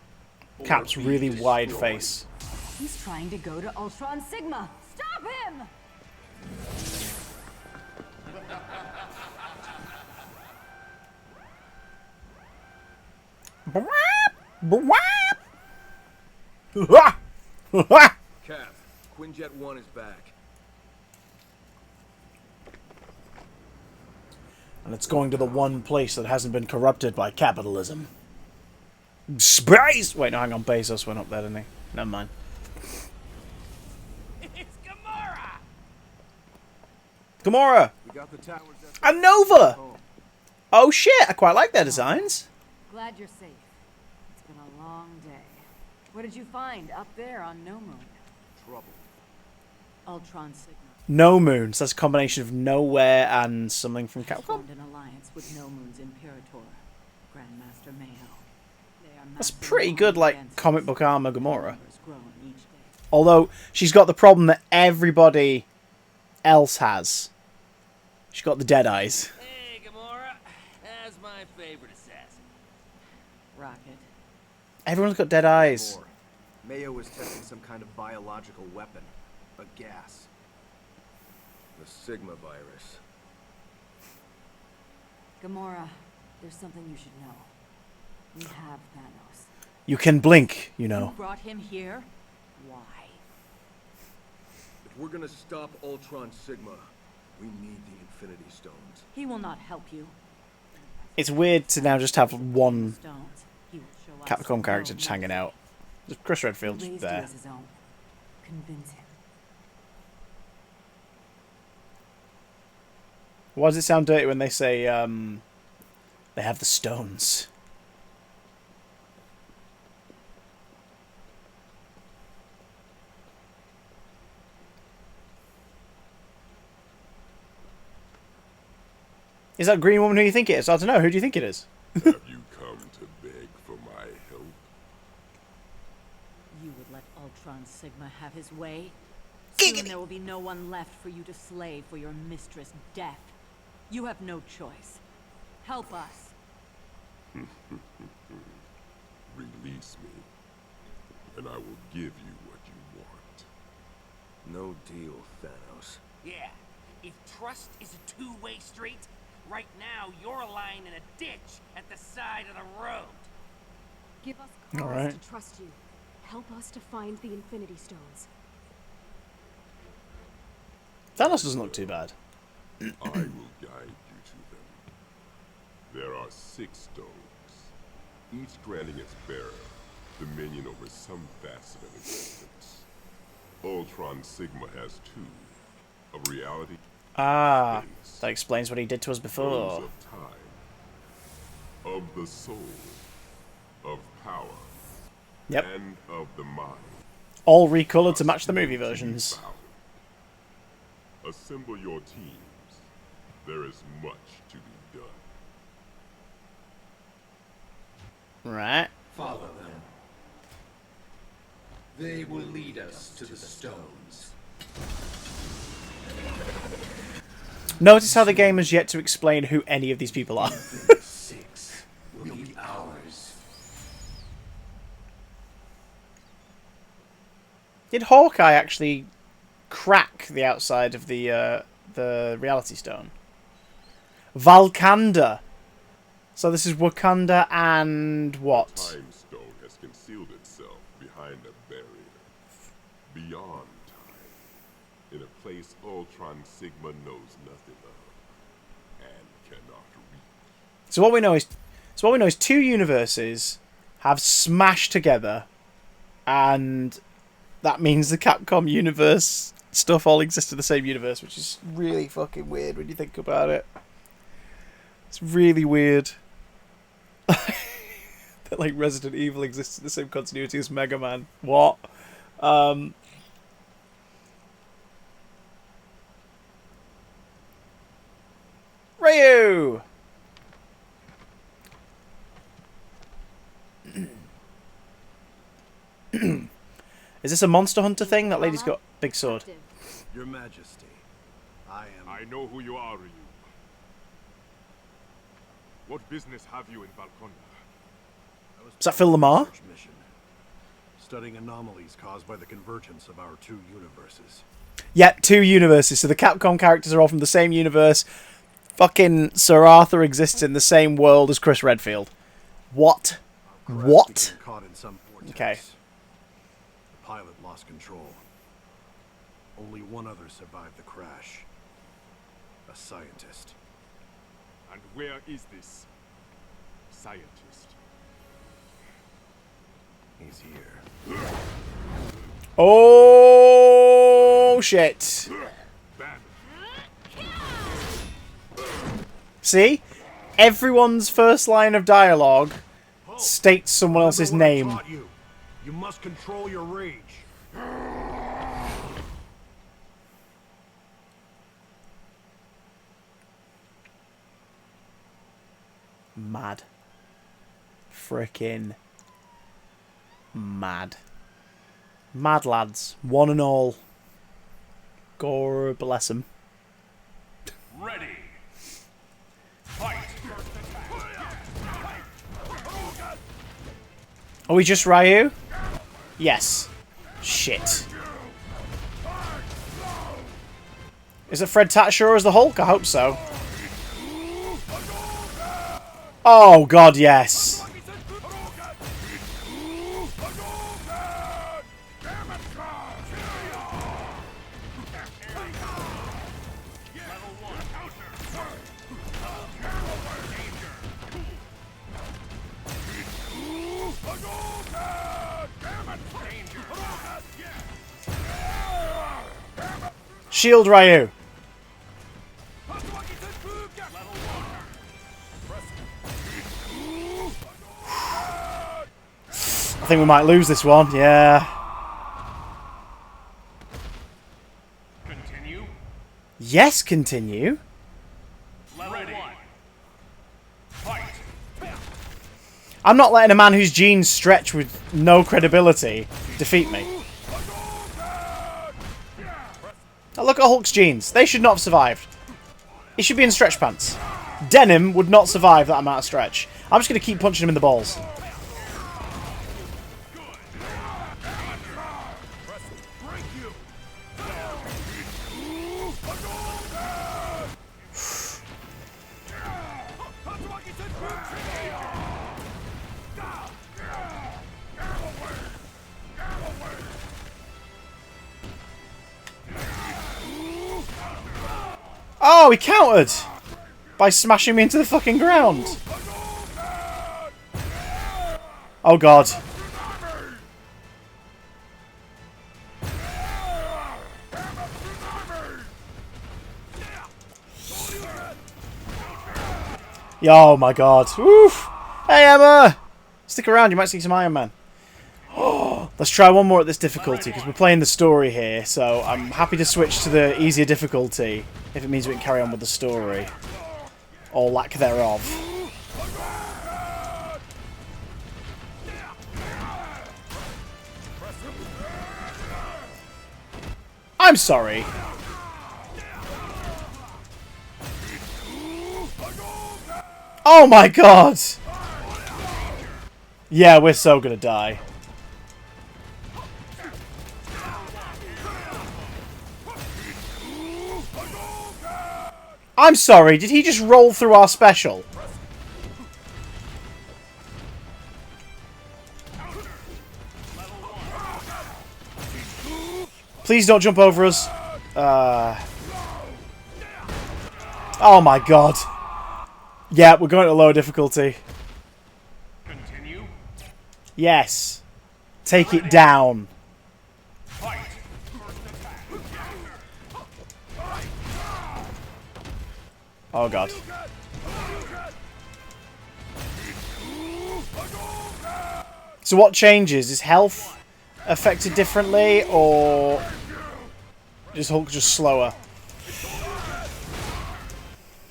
S2: or
S1: Cap's
S2: be
S1: really wide
S2: destroyed.
S1: face.
S3: He's trying to go to Ultron Sigma. Stop him!
S5: Cap, Quinjet 1 is back.
S1: And it's going to the one place that hasn't been corrupted by capitalism. Space! Wait, no, hang on. Bezos went up there, didn't he? Never mind.
S8: It's Gamora!
S1: Gamora!
S5: We got the towers at
S1: And Nova! Oh shit, I quite like their designs.
S3: Glad you're safe. It's been a long day. What did you find up there on No Moon?
S5: trouble.
S3: Ultron Sigma.
S1: No Moons. That's a combination of Nowhere and something from Capcom.
S3: Formed an alliance with No Moon's Imperator, Grandmaster Mayo. They are
S1: That's
S3: massing
S1: pretty
S3: more
S1: good, like,
S3: advances.
S1: comic book armor Gamora.
S3: Numbers growing each day.
S1: Although, she's got the problem that everybody else has. She's got the dead eyes.
S8: Hey, Gamora. That's my favorite assassin.
S3: Rocket.
S1: Everyone's got dead eyes.
S12: More. Mayo was testing some kind of biological weapon. A gas.
S5: The Sigma virus.
S3: Gamora, there's something you should know. We have Thanos.
S1: You can blink, you
S3: You
S1: know.
S3: brought him here? Why?
S5: If we're gonna stop Ultron Sigma, we need the Infinity Stones.
S3: He will not help you.
S1: It's weird to now just have one
S3: Stones. He will show us
S1: Capcom character
S3: no
S1: just hanging
S3: mercy.
S1: out. Just Chris
S3: He
S1: Redfield just
S3: raised you
S1: there.
S3: as his own. Convince him.
S1: Why does it sound dirty when they say, they have the stones? Is that green woman who you think it is? I don't know. Who do you think it is?
S5: Have you come to beg for my help?
S3: You would let Ultron Sigma have his way? Soon there will be no one left for you to slay for your mistress, Death. You have no choice. Help us.
S5: Release me, and I will give you what you want.
S12: No deal, Thanos.
S8: Yeah, if trust is a two-way street, right now you're lying in a ditch at the side of the road.
S11: Give us cause
S1: All right.
S11: to trust you. Help us to find the Infinity Stones.
S1: Thanos doesn't look too bad.
S5: I will guide you to them. There are 6 stones, each granting its bearer dominion over some facet of existence. Ultron Sigma has 2, of reality.
S1: Ah,
S5: space,
S1: that explains what he did to us
S5: those
S1: before.
S5: of time, of the soul, of power,
S1: Yep.
S5: and of the mind.
S1: All recolored to match the movie versions.
S5: Assemble your teams. There is much to be done.
S1: Right.
S2: Follow them. They will lead us to the stones.
S1: Notice how the game has yet to explain who any of these people are.
S2: 6 will be ours.
S1: Did Hawkeye actually crack the outside of the Reality Stone? Valkanda. So this is Wakanda and what?
S5: Time Stone has concealed itself behind a barrier. Beyond time. In a place Ultron Sigma knows nothing of. And cannot reach.
S1: So what we know is 2 universes have smashed together, and that means the Capcom universe stuff all exists in the same universe, which is really fucking weird when you think about it. It's really weird. That like Resident Evil exists in the same continuity as Mega Man. What? Ryu! Is this a Monster Hunter thing? That lady's got a big sword.
S12: Your Majesty,
S5: I know who you are, Ryu. What business have you in Valkanda?
S1: Is that Phil Lamar?
S12: Mission, studying anomalies caused by the convergence of our 2 universes.
S1: Yeah, 2 universes. So the Capcom characters are all from the same universe. Fucking Sir Arthur exists in the same world as Chris Redfield. What? What?
S12: Caught in some vortex.
S1: Okay.
S12: The pilot lost control. Only one other survived the crash. A scientist.
S5: And where is this scientist?
S12: He's here.
S1: Oh shit. See? Everyone's first line of dialogue states someone else's name.
S12: You must control your rage.
S1: Mad. Frickin' mad. Mad lads. One and all. God bless them.
S5: Ready. Fight.
S1: Are we just Ryu? Yes. Shit. Is it Fred Tatasciore as the Hulk? I hope so. Oh god, yes. Shield Ryu. I think we might lose this one, yeah.
S5: Continue.
S1: Yes, continue.
S5: Ready.
S1: I'm not letting a man whose genes stretch with no credibility defeat me. Now look at Hulk's genes. They should not have survived. He should be in stretch pants. Denim would not survive that amount of stretch. I'm just going to keep punching him in the balls. Oh, he countered! By smashing me into the fucking ground. Oh god. Oh my god. Oof. Hey Emma! Stick around, you might see some Iron Man. Let's try one more at this difficulty, because we're playing the story here, so I'm happy to switch to the easier difficulty, if it means we can carry on with the story. Or lack thereof. I'm sorry. Oh my god! Yeah, we're so gonna die. I'm sorry, did he just roll through our special? Please don't jump over us. Oh my god. Yeah, we're going to lower difficulty.
S2: Continue.
S1: Yes. Take it down. Oh god. So what changes? Is health affected differently, or is Hulk just slower?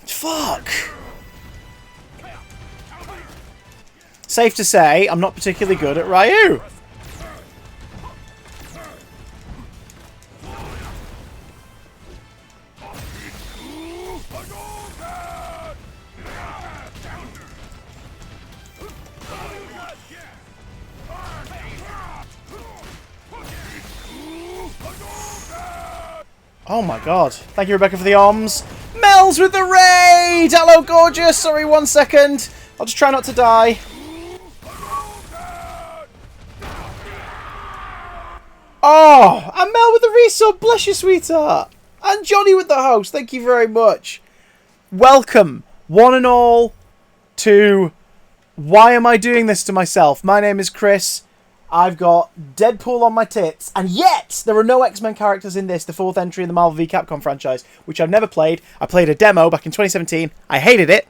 S1: Fuck! Safe to say, I'm not particularly good at Ryu. Oh my god. Thank you, Rebecca, for the arms. Mel's with the raid! Hello, gorgeous! Sorry, 1 second. I'll just try not to die. Oh! And Mel with the resub! Bless you, sweetheart! And Johnny with the host. Thank you very much. Welcome, one and all, to Why Am I Doing This to Myself? My name is Chris. I've got Deadpool on my tits, and yet there are no X-Men characters in this, the 4th entry in the Marvel v Capcom franchise, which I've never played. I played a demo back in 2017. I hated it.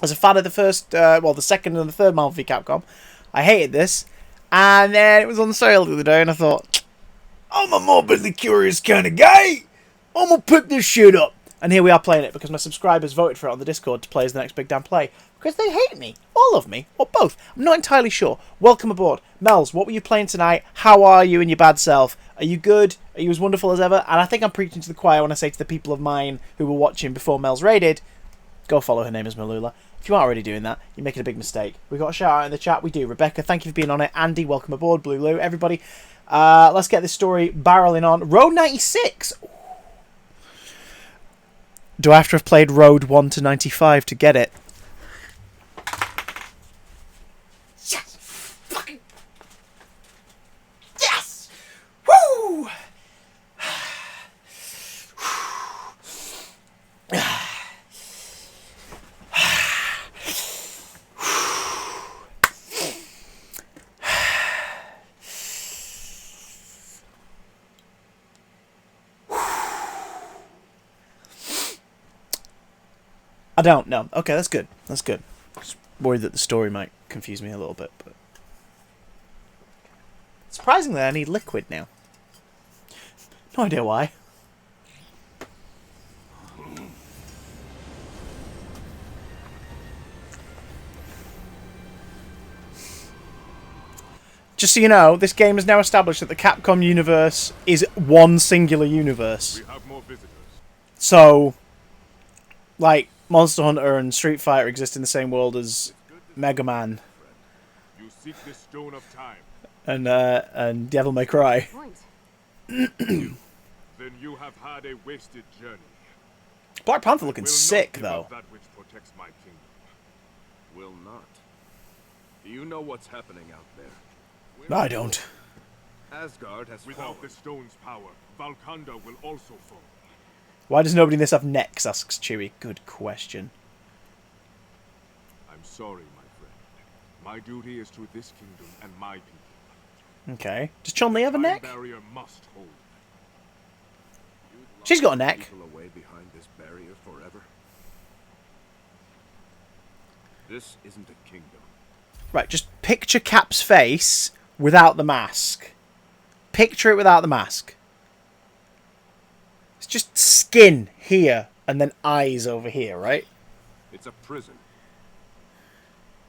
S1: As a fan of the first, the second and the third Marvel v Capcom, I hated this. And then it was on sale the other day, and I thought, I'm a morbidly curious kind of guy. I'm gonna pick this shit up. And here we are playing it, because my subscribers voted for it on the Discord to play as the next big damn play. Because they hate me. All of me. Or both. I'm not entirely sure. Welcome aboard. Mels, what were you playing tonight? How are you and your bad self? Are you good? Are you as wonderful as ever? And I think I'm preaching to the choir when I say to the people of mine who were watching before Mels raided, go follow her name is Malula. If you aren't already doing that, you're making a big mistake. We've got a shout out in the chat. We do. Rebecca, thank you for being on it. Andy, welcome aboard. Blue Lou, everybody. Let's get this story barreling on. Road 96. Do I have to have played Road 1 to 95 to get it?
S8: Yes! Fucking... Yes! Woo!
S1: I don't know. Okay, that's good. That's good. Just worried that the story might confuse me a little bit, but surprisingly, I need liquid now. No idea why. Just so you know, this game has now established that the Capcom universe is one singular universe.
S5: We have more visitors.
S1: So, like, Monster Hunter and Street Fighter exist in the same world as Mega Man
S5: You seek the stone of time.
S1: and Devil May Cry.
S5: Then you have had a wasted journey.
S1: Black Panther looking
S5: Will not
S1: sick,
S5: give
S1: though.
S5: up that which protects my kingdom.
S12: Will not. Do you know what's happening out there?
S1: No, I don't.
S12: Asgard has
S5: Without
S12: fallen.
S5: the stone's power, Valkanda will also fall.
S1: Why does nobody in this have necks, asks Chewie. Good question.
S5: I'm sorry, my friend. My duty is to this kingdom and my people.
S1: Okay. Does Chun-Li have a neck?
S5: Barrier must hold.
S1: She's got a neck.
S12: People away behind this barrier forever. This isn't a kingdom.
S1: Right, just picture Cap's face without the mask. Picture it without the mask. It's just skin here and then eyes over here, right?
S12: It's a prison.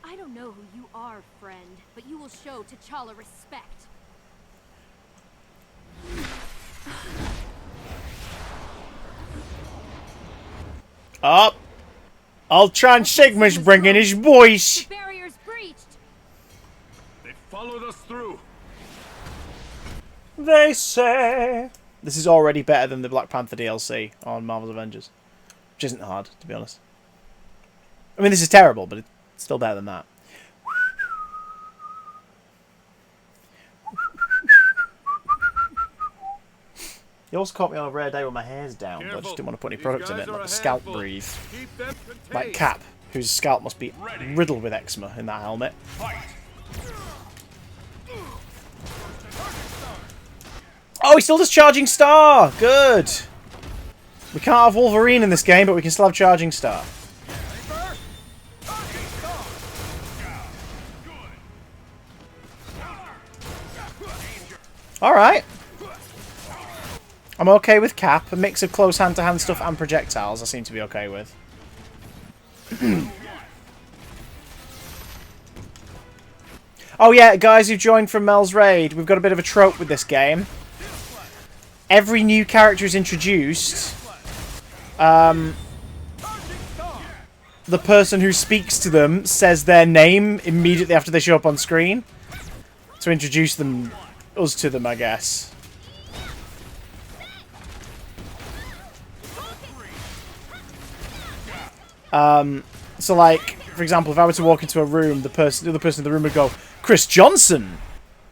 S11: I don't know who you are, friend, but you will show T'Challa respect.
S1: Up. Ultron Sigma's bringing his boys.
S11: The barrier's breached.
S12: They followed us through.
S1: They say. This is already better than the Black Panther DLC on Marvel's Avengers. Which isn't hard, to be honest. I mean, this is terrible, but it's still better than that. You also caught me on a rare day with my hair's down, but I just didn't want to put any products in it, like the scalp breathe. Like Cap, whose scalp must be riddled with eczema in that helmet. Oh, he still does Charging Star! Good! We can't have Wolverine in this game, but we can still have Charging Star. Alright. I'm okay with Cap. A mix of close hand-to-hand stuff and projectiles I seem to be okay with. Oh yeah, guys who've joined from Mel's Raid, we've got a bit of a trope with this game. Every new character is introduced. The person who speaks to them says their name immediately after they show up on screen. To introduce us to them, I guess. So like, for example, if I were to walk into a room, the other person in the room would go, Chris Johnson!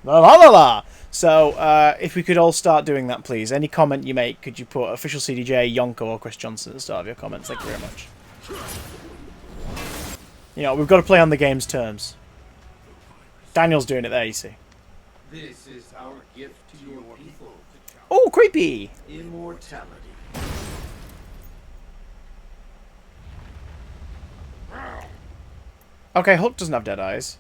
S1: La la la la! So, if we could all start doing that, please. Any comment you make, could you put official CDJ, Yonko, or Chris Johnson at the start of your comments? Thank you very much. You know, we've got to play on the game's terms. Daniel's doing it there, you see.
S2: This is our gift to your people.
S1: Oh, creepy!
S2: Immortality.
S1: Okay, Hulk doesn't have dead eyes.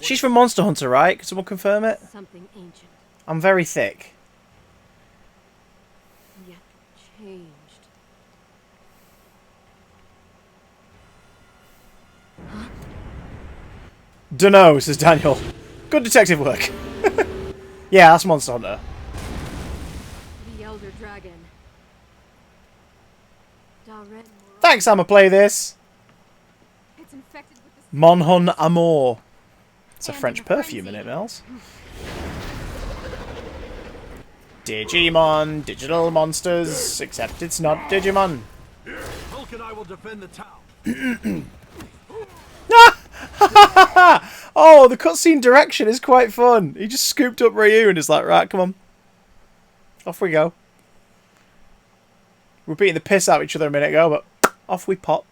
S1: She's from Monster Hunter, right? Can someone confirm it?
S11: Something ancient,
S1: I'm very thick.
S11: yet changed.
S1: Dunno, says Daniel. Good detective work. Yeah, that's Monster Hunter.
S11: The Elder Dragon.
S1: Thanks, I'ma play this.
S11: It's infected with this.
S1: Monhun Amour. It's a French perfume in it, Mels. Digimon, digital monsters, except it's not Digimon.
S12: Hulk and I will defend the town.
S1: Oh, the cutscene direction is quite fun. He just scooped up Ryu and is like, right, come on. Off we go. We're beating the piss out of each other a minute ago, but off we pop.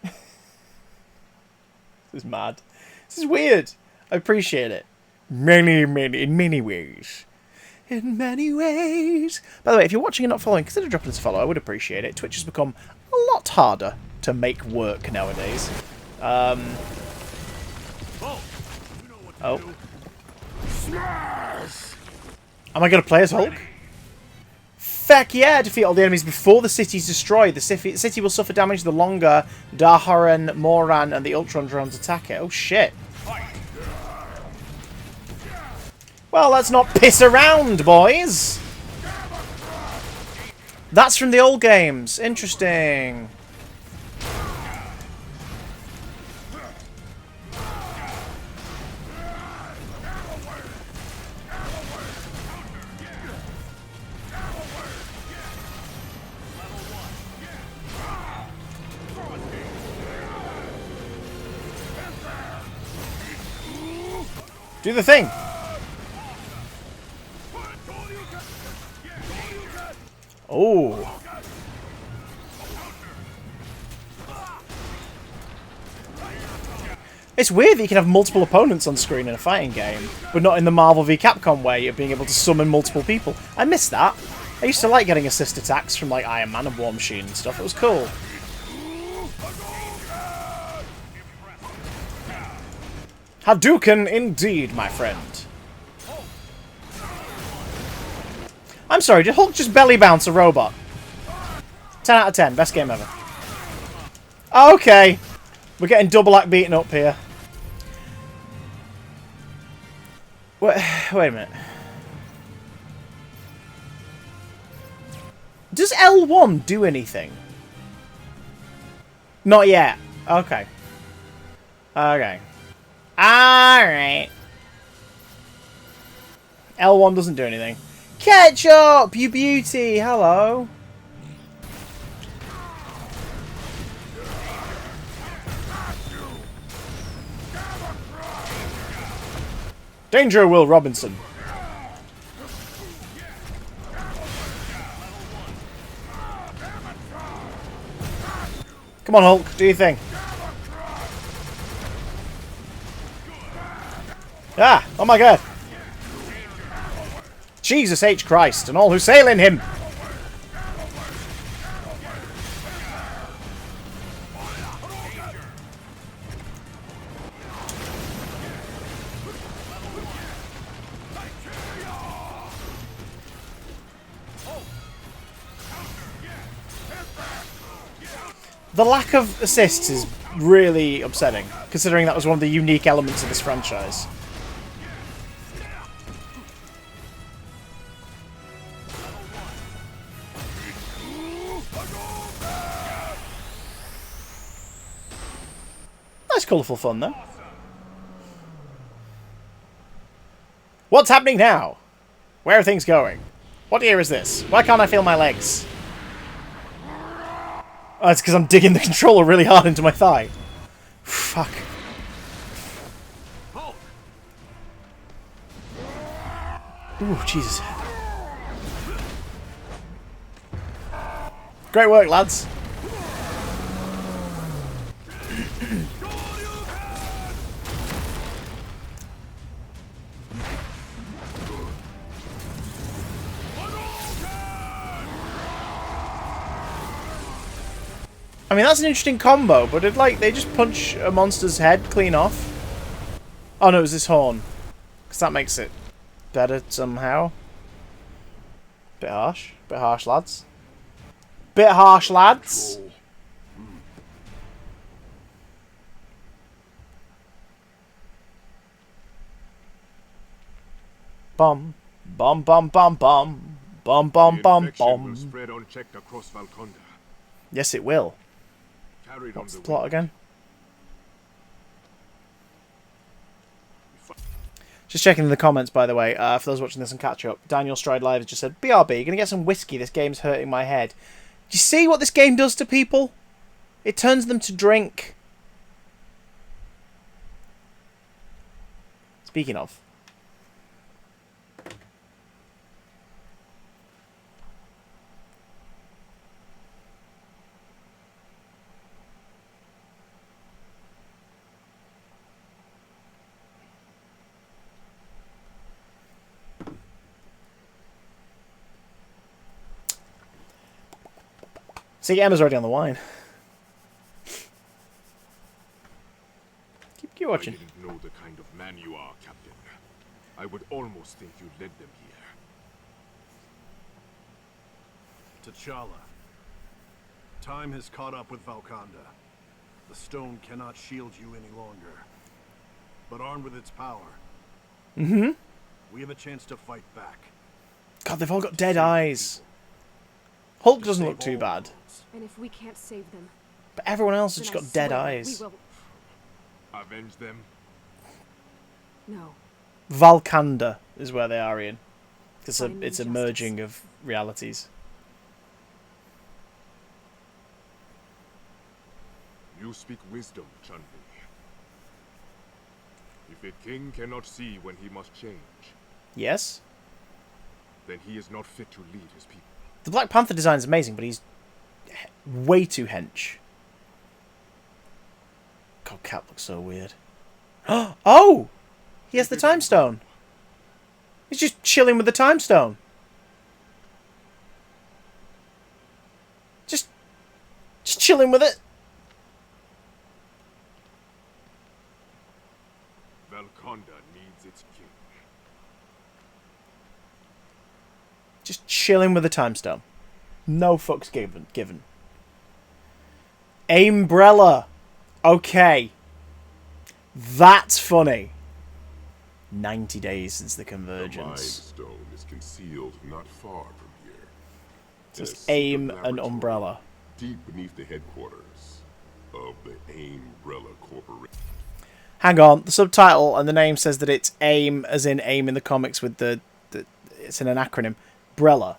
S1: This is mad. This is weird. I appreciate it. In many ways. In many ways. By the way, if you're watching and not following, consider dropping us a follow. I would appreciate it. Twitch has become a lot harder to make work nowadays. Oh. Am I going to play as Hulk? Feck yeah! Defeat all the enemies before the city is destroyed. The city will suffer damage the longer Daharan, Moran, and the Ultron drones attack it. Oh shit. Well, let's not piss around, boys! That's from the old games. Interesting. Do the thing! Oh! It's weird that you can have multiple opponents on screen in a fighting game, but not in the Marvel v Capcom way of being able to summon multiple people. I miss that. I used to like getting assist attacks from like Iron Man and War Machine and stuff. It was cool. Hadouken indeed, my friend. I'm sorry, did Hulk just belly bounce a robot? 10 out of 10, best game ever. Okay, we're getting double act beaten up here. Wait a minute. Does L1 do anything? Not yet. Okay. Okay. Alright. L1 doesn't do anything. Ketchup, you beauty, hello. Danger, Will Robinson. Come on, Hulk, do your thing. Ah, oh my god. Jesus H. Christ, and all who sail in him! The lack of assists is really upsetting, considering that was one of the unique elements of this franchise. Nice colourful fun, though. What's happening now? Where are things going? What year is this? Why can't I feel my legs? Oh, it's because I'm digging the controller really hard into my thigh. Fuck. Ooh, Jesus. Great work, lads. I mean, that's an interesting combo, but it, like, they just punch a monster's head clean off. Oh no, it was this horn. Because that makes it better somehow. Bit harsh. Bit harsh, lads. Bit harsh, lads. Bum. Bum, bum, bum, bum. Bum, bum, bum, bum.
S5: Spread unchecked across Valconda.
S1: Yes, it will.
S5: Carried
S1: What's
S5: on
S1: the plot again? Just checking the comments, by the way, for those watching this on catch up. Daniel Stride Live has just said, BRB, gonna get some whiskey, this game's hurting my head. Do you see what this game does to people? It turns them to drink. Speaking of. See, Emma's already on the wine. Keep watching.
S5: I didn't know the kind of man you are, Captain. I would almost think you led them here.
S12: T'Challa. Time has caught up with Valkanda. The stone cannot shield you any longer. But armed with its power, we have a chance to fight back.
S1: God, they've all got dead eyes. Hulk doesn't look too bad.
S11: And if we can't save them,
S1: But everyone else has just got dead eyes.
S11: we will...
S5: Avenge them.
S11: No.
S1: Valkanda is where they are, Ian. It's a
S11: Finding
S1: merging
S11: justice.
S1: of realities.
S5: You speak wisdom, Chun-Li. If a king cannot see when he must change,
S1: Yes?
S5: then he is not fit to lead his people.
S1: The Black Panther design is amazing, but he's way too hench. God, Cap looks so weird. Oh! He has the time stone. He's just chilling with the time stone. Just chilling with it.
S5: Valkanda needs its king.
S1: Just chilling with the time stone. No fucks given. Aimbrella. Okay. That's funny. 90 days since the
S5: The Mind
S1: convergence.
S5: Stone is concealed not far from here.
S1: Just
S5: In a secret
S1: aim an
S5: laboratory
S1: umbrella.
S5: Deep beneath the headquarters of the Aimbrella Corporation.
S1: Hang on, the subtitle and the name says that it's AIM, as in AIM in the comics with the it's in an acronym, Brella.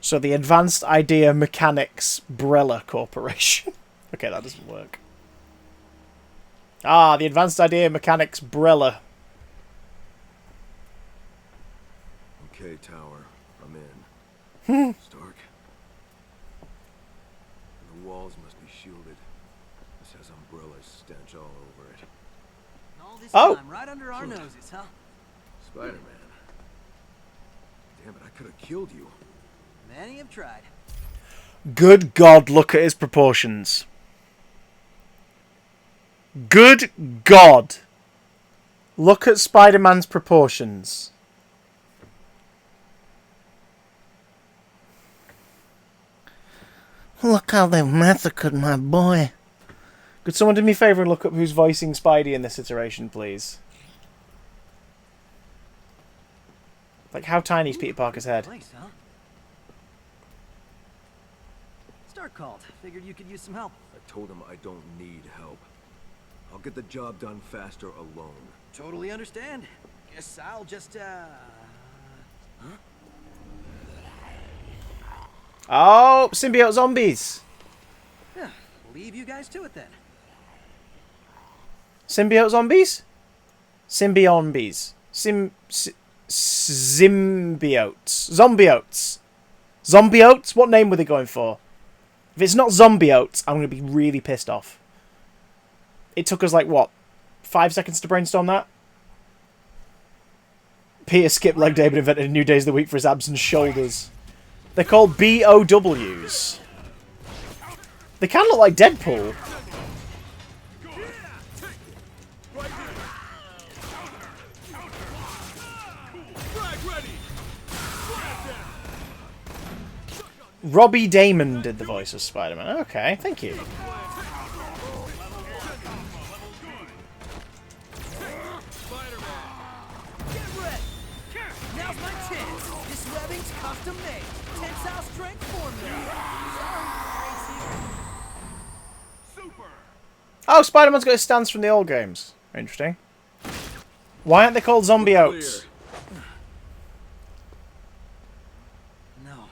S1: So the Advanced Idea Mechanics Brella Corporation. Okay, that doesn't work. Ah, the Advanced Idea Mechanics Brella.
S12: Okay, Tower, I'm in. Stark. The walls must be shielded. This has Umbrella's stench all over it.
S7: All this
S1: Oh.
S7: time, right under our noses, huh?
S12: Spider-Man. Damn it, I could have killed you.
S7: Many have tried.
S1: Good God, look at his proportions. Good God. Look at Spider-Man's proportions. Look how they've massacred my boy. Could someone do me a favour and look up who's voicing Spidey in this iteration, please? Like, how tiny is Peter Parker's head?
S7: Place, huh? Stark called. Figured you could use some help.
S12: I told him I don't need help. I'll get the job done faster alone.
S7: Totally understand. Guess I'll just, Huh?
S1: Oh, symbiote zombies.
S7: Yeah, leave you guys to it then.
S1: Symbiote zombies? Symbionbies. Symbiotes. Zombiotes. Zombiotes? What name were they going for? If it's not zombiotes, I'm going to be really pissed off. It took us, like, what? 5 seconds to brainstorm that? Peter skipped leg David invented a new days of the week for his abs and shoulders. They're called BOWs. They kind of look like Deadpool. Robbie Damon did the voice of Spider-Man. Okay, thank you.
S7: Now's my chance. This webbing's custom made. Tensile strength formula. Super.
S1: Oh, Spider-Man's got his stance from the old games. Interesting. Why aren't they called zombiotes?
S7: No.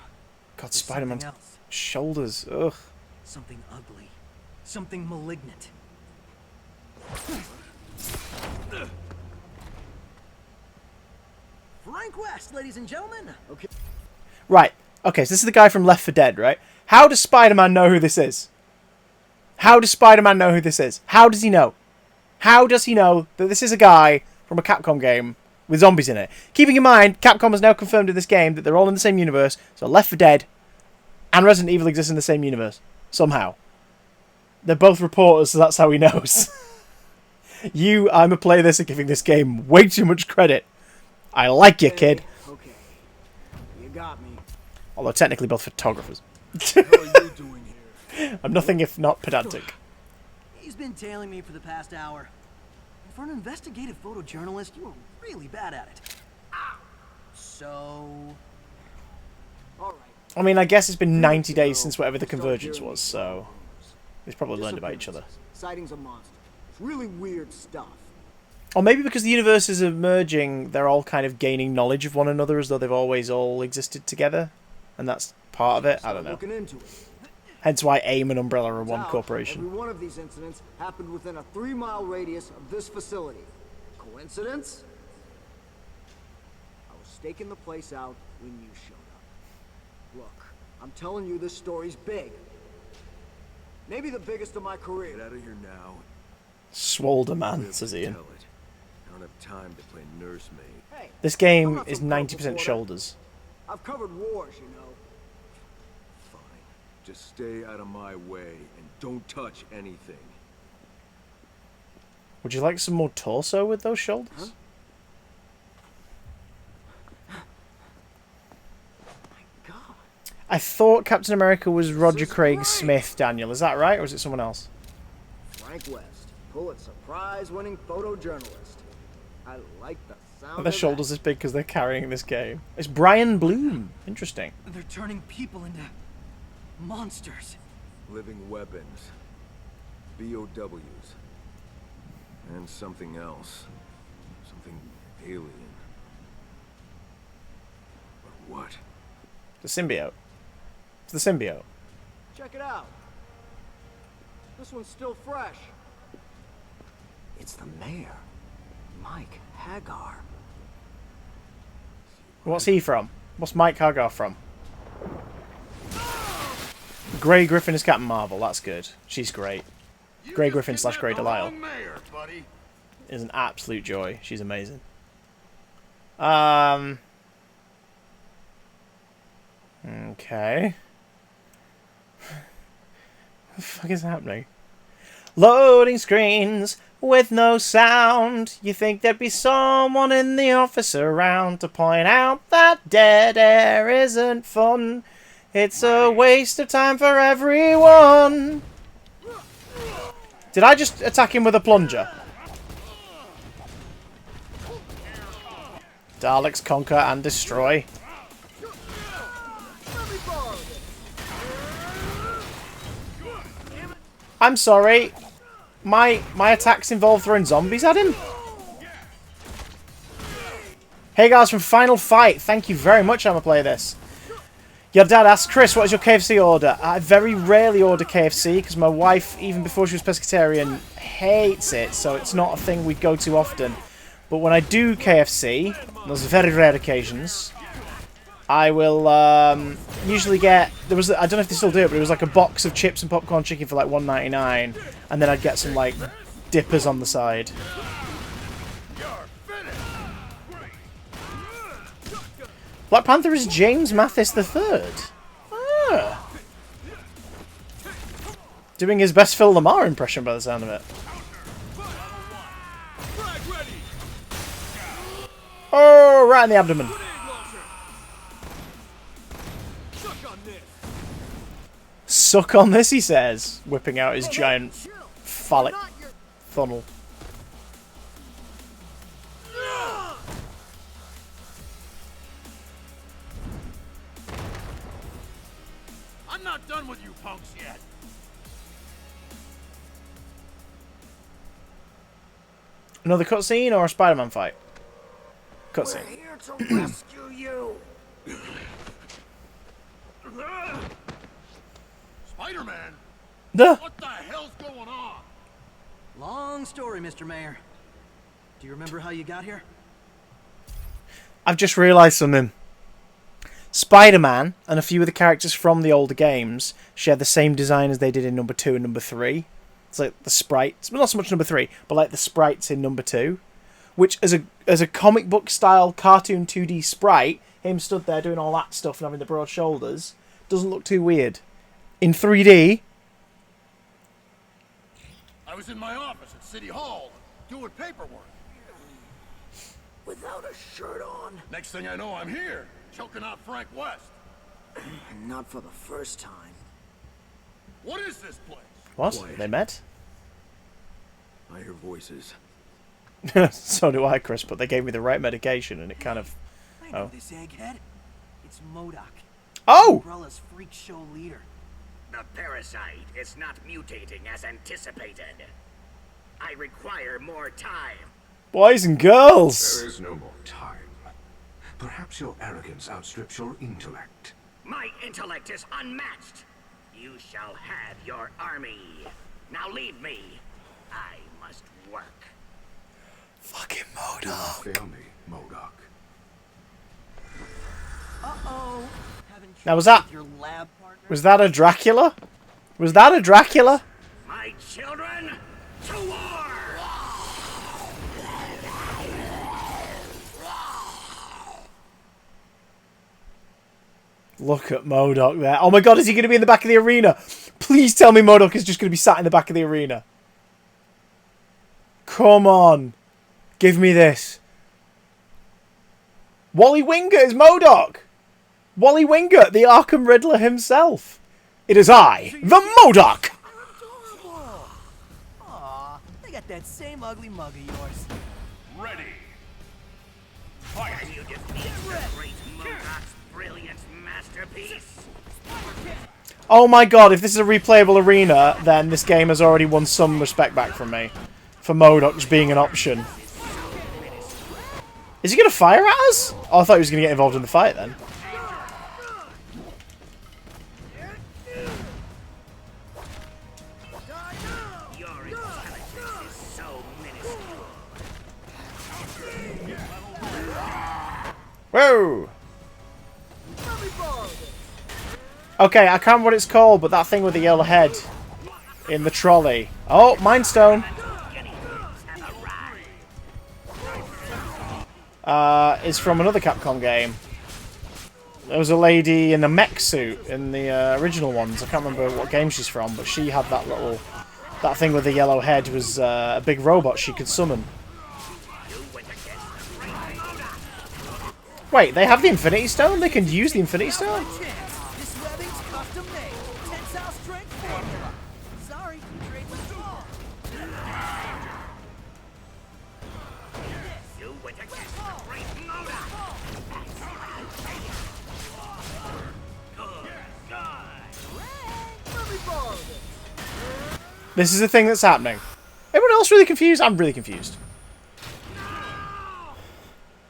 S1: God,
S7: There's
S1: Spider-Man's
S7: something else.
S1: shoulders. Ugh.
S7: Something ugly. Something malignant. Frank West, ladies and gentlemen. Okay.
S1: Right. Okay, so this is the guy from Left 4 Dead, right? How does Spider-Man know who this is? How does Spider-Man know who this is? How does he know? How does he know that this is a guy from a Capcom game with zombies in it? Keeping in mind, Capcom has now confirmed in this game that they're all in the same universe, so Left 4 Dead and Resident Evil exist in the same universe. Somehow. They're both reporters, so that's how he knows. I'm a player this and giving this game way too much credit. I like you, kid.
S7: Okay. You got me.
S1: Although technically both photographers.
S12: What the hell are you doing here?
S1: I'm nothing if not pedantic.
S7: He's been tailing me for the past hour. And for an investigative photojournalist, you are really bad at it. So... Alright.
S1: I mean, I guess it's been 90 days since whatever the convergence was, so... He's probably learned about each other.
S7: Sightings of monsters. It's really weird stuff.
S1: Or maybe because the universes are merging, they're all kind of gaining knowledge of one another as though they've always all existed together. And that's part of it? I don't know. Hence why AIM and Umbrella are one corporation.
S7: Every one of these incidents happened within a 3-mile radius of this facility. Coincidence? I was staking the place out when you showed up. Look, I'm telling you this story's big. Maybe the biggest of my career.
S12: Get out of here now.
S1: Swolder man, says Ian.
S12: I don't have time to play nursemaid.
S7: Hey,
S1: This game is 90% shoulders.
S7: I've covered wars, you know.
S12: Fine. Just stay out of my way and don't touch anything.
S1: Would you like some more torso with those shoulders?
S7: Huh?
S1: I thought Captain America was Roger Craig Smith, Daniel. Is that right, or is it someone else?
S7: Frank West, Pulitzer Prize-winning photojournalist. I like the sound
S1: Are their shoulders this big because they're carrying this game? It's Brian Bloom. Interesting.
S7: They're turning people into monsters.
S12: Living weapons. BOWs. And something else. Something alien. But what?
S1: The symbiote. It's the symbiote.
S7: Check it out. This one's still fresh. It's the mayor, Mike Hagar.
S1: What's he from? What's Mike Hagar from? Grey Griffin is Captain Marvel. That's good. She's great. Grey Griffin / Grey Delisle is an absolute joy. She's amazing. Okay. What the fuck is happening? Loading screens with no sound. You think there'd be someone in the office around to point out that dead air isn't fun. It's a waste of time for everyone. Did I just attack him with a plunger? Daleks conquer and destroy. I'm sorry. My attacks involve throwing zombies at him? Hey guys from Final Fight, thank you very much. I'm gonna play this. Your dad asked, Chris, what is your KFC order? I very rarely order KFC because my wife, even before she was pescatarian, hates it, so it's not a thing we go to often. But when I do KFC, on those very rare occasions, I will usually get... I don't know if they still do it, but it was like a box of chips and popcorn chicken for like $1.99, and then I'd get some like dippers on the side. Black Panther is James Mathis III. Ah. Doing his best Phil Lamar impression by the sound of it. Oh, right in the abdomen. Suck on this, he says, whipping out his giant phallic funnel.
S12: I'm not done with you punks yet.
S1: Another cutscene or a Spider-Man fight? Cutscene.
S9: We're here to rescue you.
S12: Spider-Man?
S1: Duh.
S12: What the hell's going on?
S7: Long story, Mr. Mayor. Do you remember how you got here?
S1: I've just realised something. Spider-Man and a few of the characters from the older games share the same design as they did in number 2 and number 3. It's like the sprites, well, not so much number 3, but like the sprites in number 2, which as a comic book style cartoon 2D sprite, him stood there doing all that stuff and having the broad shoulders, doesn't look too weird. In 3D,
S12: I was in my office at City Hall doing paperwork.
S9: Without a shirt on.
S12: Next thing I know, I'm here, choking out Frank West.
S7: Not for the first time.
S12: What is this place?
S1: What?
S10: Quiet.
S1: They met?
S10: I hear voices.
S1: So do I, Chris, but they gave me the right medication and it kind of...
S7: I know this egghead. It's MODOK.
S1: Oh!
S7: Umbrella's freak show leader.
S8: The parasite is not mutating as anticipated. I require more time.
S1: Boys and girls!
S2: There is no more time. Perhaps your arrogance outstrips your intellect.
S8: My intellect is unmatched. You shall have your army. Now leave me. I must work.
S1: Fucking MODOK.
S2: Fail me, MODOK.
S7: Uh-oh.
S1: Now was that...
S7: Your lab partner?
S1: Was that a Dracula? Was that a Dracula?
S8: My children, to war!
S1: Look at MODOK there. Oh my god, is he going to be in the back of the arena? Please tell me MODOK is just going to be sat in the back of the arena. Come on. Give me this. Wally Wingert is MODOK. Wally Wingert, the Arkham Riddler himself. It is I, the MODOK.
S7: Adorable. Aw, they got that same ugly mug of yours.
S12: Ready.
S8: Can you defeat the great MODOK's brilliant masterpiece?
S1: Oh my god, if this is a replayable arena, then this game has already won some respect back from me. For MODOK just being an option. Is he going to fire at us? Oh, I thought he was going to get involved in the fight then.
S8: Your intelligence is so minuscule.
S1: Whoa! Okay, I can't remember what it's called, but that thing with the yellow head in the trolley. Oh, Mind Stone. Is from another Capcom game. There was a lady in a mech suit in the original ones. I can't remember what game she's from, but she had that little... That thing with the yellow head was a big robot she could summon. Wait, they have the Infinity Stone? They can use the Infinity Stone?
S7: This webbing's custom made. Tensile strength formula. Sorry, trade was wrong.
S8: You went against the great MODOK.
S1: This is the thing that's happening. Everyone else really confused? I'm really confused.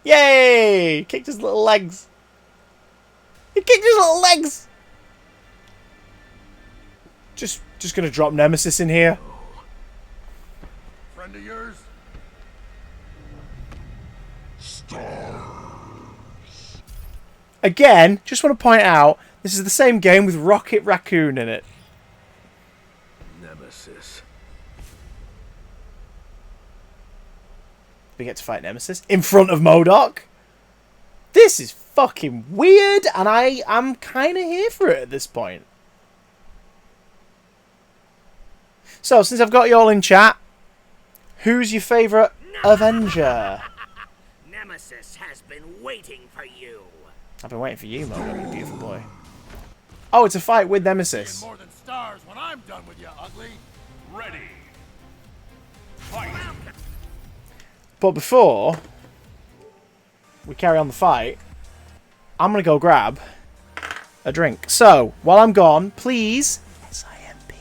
S1: Yay! Kicked his little legs. He kicked his little legs! Just gonna drop Nemesis in here.
S12: Friend of yours?
S1: Again, just want to point out, this is the same game with Rocket Raccoon in it.
S10: Nemesis.
S1: We get to fight Nemesis in front of MODOK. This is fucking weird, and I'm kind of here for it at this point. So, since I've got you all in chat, who's your favourite Avenger?
S8: Nemesis has been waiting for you.
S1: I've been waiting for you, MODOK, you beautiful boy. Oh, it's a fight with Nemesis.
S12: More than stars when I'm done with you, ugly. Ready. Fight.
S1: But before we carry on the fight, I'm going to go grab a drink. So, while I'm gone, please, SIMP,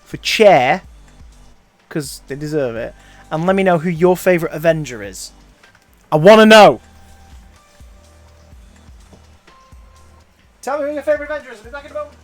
S1: for chair, because they deserve it, and let me know who your favourite Avenger is. I want to know. Tell me who your favourite Avenger is. I'll be back in a moment.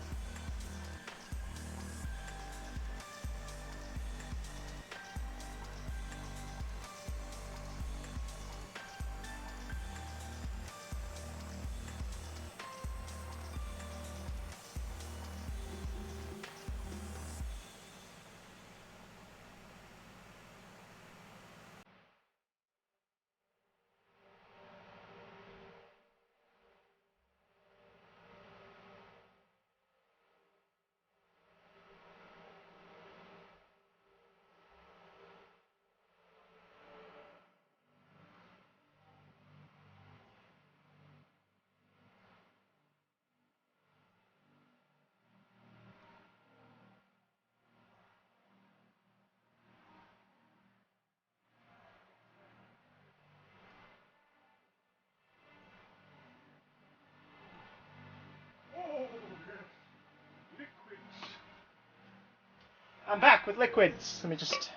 S1: I'm back with liquids. Let me just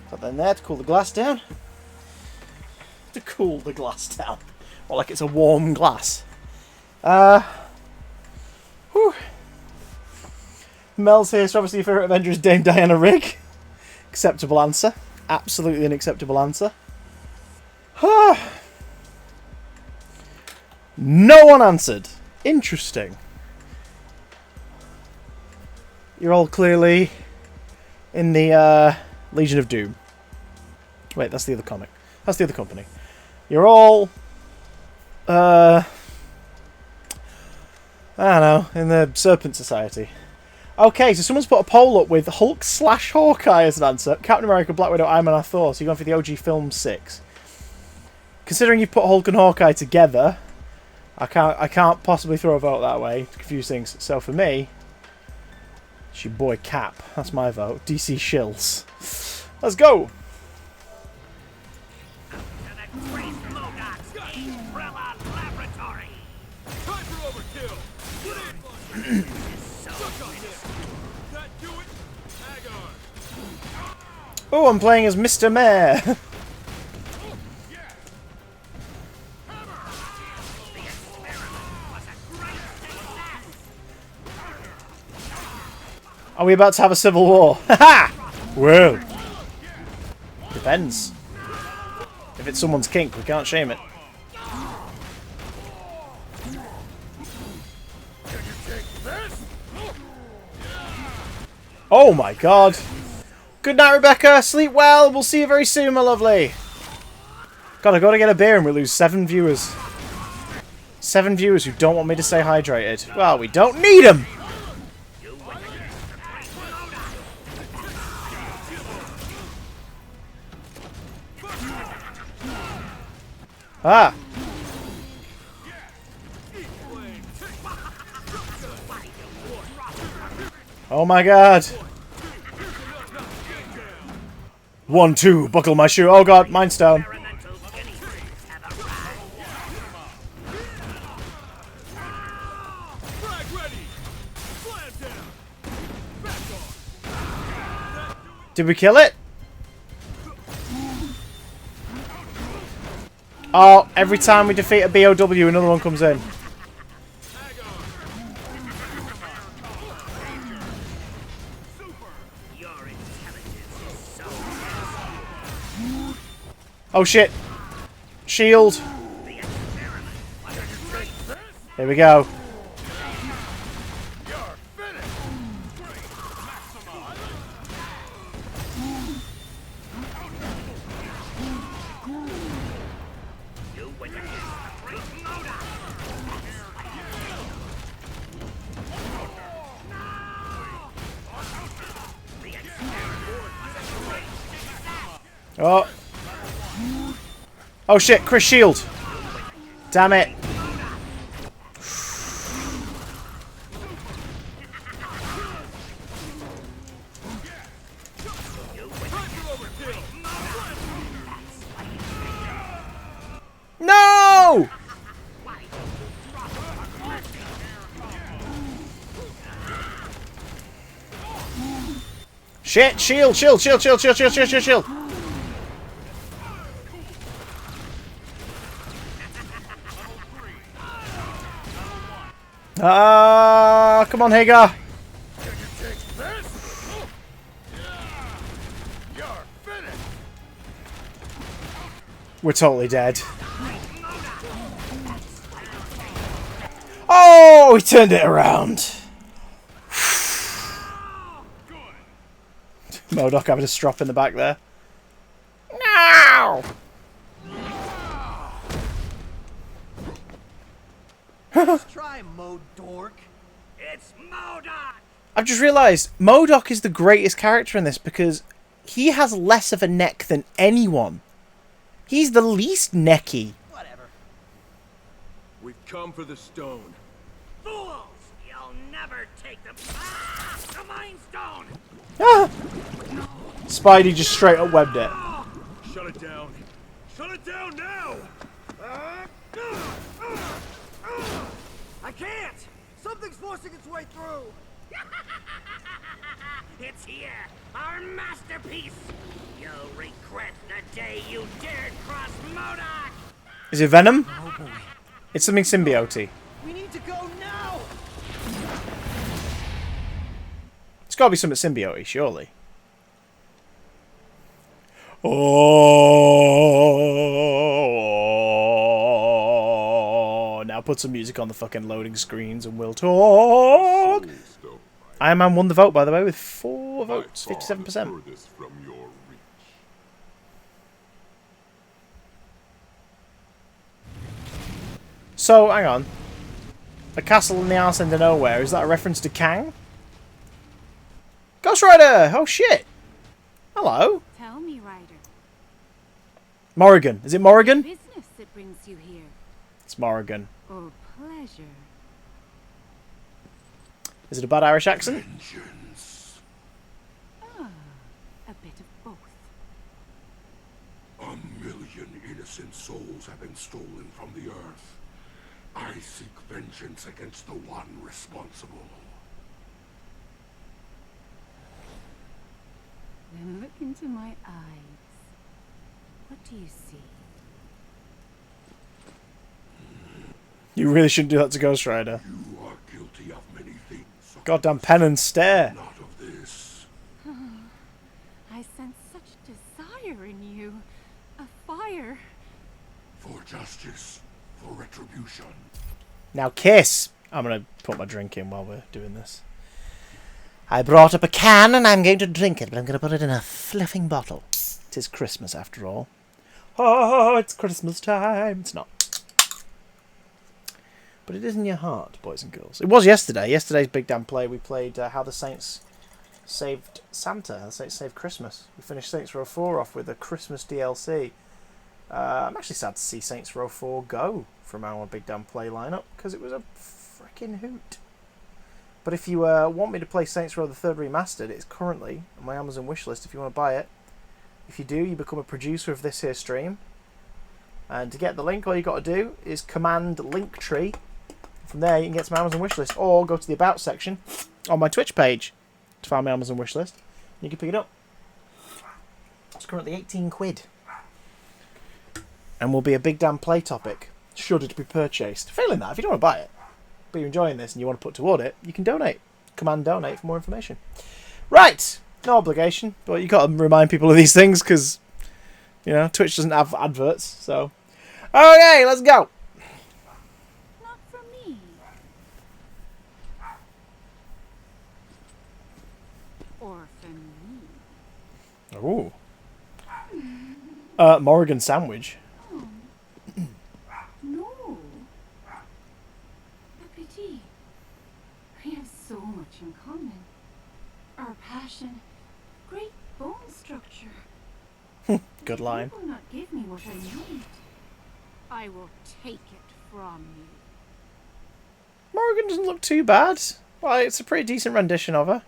S1: put that in there to cool the glass down. To cool the glass down. Or like it's a warm glass. Whew. Mel's here, so obviously your favourite Avenger is Dame Diana Rigg. Acceptable answer. Absolutely an acceptable answer. No one answered. Interesting. You're all clearly in the Legion of Doom. Wait, that's the other comic. That's the other company. You're all I don't know, in the Serpent Society. Okay, so someone's put a poll up with Hulk / Hawkeye as an answer. Captain America, Black Widow, Iron Man, and Thor. So you're going for the OG film 6. Considering you've put Hulk and Hawkeye together, I can't possibly throw a vote that way to confuse things. So for me, it's your boy Cap. That's my vote. DC shills. Let's go. Oh, I'm playing as Mr. Mayor. Are we about to have a civil war? Haha! Well, depends. If it's someone's kink, we can't shame it. Oh my god. Good night, Rebecca. Sleep well. We'll see you very soon, my lovely. God, I gotta get a beer and we lose 7 viewers. 7 viewers who don't want me to stay hydrated. Well, we don't need them. Ah. Oh my god. 1, 2, buckle my shoe. Oh god, mine's down. Did we kill it? Oh, every time we defeat a BOW, another one comes in. Oh shit. Shield. Here we go. Oh. Oh shit, Chris Shield. Damn it. No! Shit, shield, shield, shield, shield, shield, shield, shield, shield, shield. Come on, Hagar. We're totally dead. Oh, he turned it around. MODOK having a strop in the back there. No!
S7: Let's try MODORK.
S8: It's MODOK!
S1: I've just realised MODOK is the greatest character in this because he has less of a neck than anyone. He's the least necky.
S7: Whatever.
S12: We've come for the stone.
S8: Fools! You'll never take them. Ah! The Mind Stone!
S1: Ah! Spidey just straight up webbed it.
S12: Shut it down. Shut it down now!
S7: I can't! Something's forcing its way through!
S8: It's here, our masterpiece. You'll regret the day you dared cross MODOK.
S1: Is it Venom?
S7: Oh boy.
S1: It's something symbiote.
S7: We need to go now!
S1: It's got to be something symbiote, surely. Oh, now put some music on the fucking loading screens and we'll talk. Iron Man won the vote, by the way, with 4 votes, 57%. So, hang on. A castle in the arse end of nowhere. Is that a reference to Kang? Ghost Rider! Oh shit! Hello.
S11: Tell me, Ryder.
S1: Morrigan. Is it Morrigan?
S11: Business that brings you here.
S1: It's Morrigan.
S11: Or pleasure.
S1: Is it a bad Irish accent?
S2: Vengeance.
S11: Ah, a bit of both.
S2: 1,000,000 innocent souls have been stolen from the earth. I seek vengeance against the one responsible.
S11: Then look into my eyes. What do you see?
S1: You really shouldn't do that to Ghost Rider.
S2: You are guilty of many things.
S1: Goddamn pen and stare.
S2: Not of this.
S11: I sense such desire in you. A fire.
S2: For justice. For retribution.
S1: Now kiss. I'm going to put my drink in while we're doing this. I brought up a can and I'm going to drink it, but I'm going to put it in a fluffing bottle. It is Christmas after all. Oh, it's Christmas time. It's not. But it is in your heart, boys and girls. It was yesterday. Yesterday's Big Damn Play, we played How the Saints Saved Santa. How the Saints Saved Christmas. We finished Saints Row 4 off with a Christmas DLC. I'm actually sad to see Saints Row 4 go from our Big Damn Play lineup, because it was a freaking hoot. But if you want me to play Saints Row the 3rd Remastered, it's currently on my Amazon wishlist if you want to buy it. If you do, you become a producer of this here stream. And to get the link, all you got to do is command Linktree. From there, you can get to my Amazon wishlist, or go to the About section on my Twitch page to find my Amazon wishlist. You can pick it up. It's currently 18 quid. And will be a Big Damn Play topic, should it be purchased. Failing that, if you don't want to buy it, but you're enjoying this and you want to put toward it, you can donate. Command donate for more information. Right! No obligation, but you got to remind people of these things, because, you know, Twitch doesn't have adverts, so... Okay, let's go!
S11: Not for me. Or for me.
S1: Ooh. Morrigan sandwich.
S11: No. Petit. We have so much in common. Our passion, great bone structure.
S1: Good line.
S11: You will not give me what I need. I will take it from you.
S1: Morrigan doesn't look too bad. Well, it's a pretty decent rendition of her.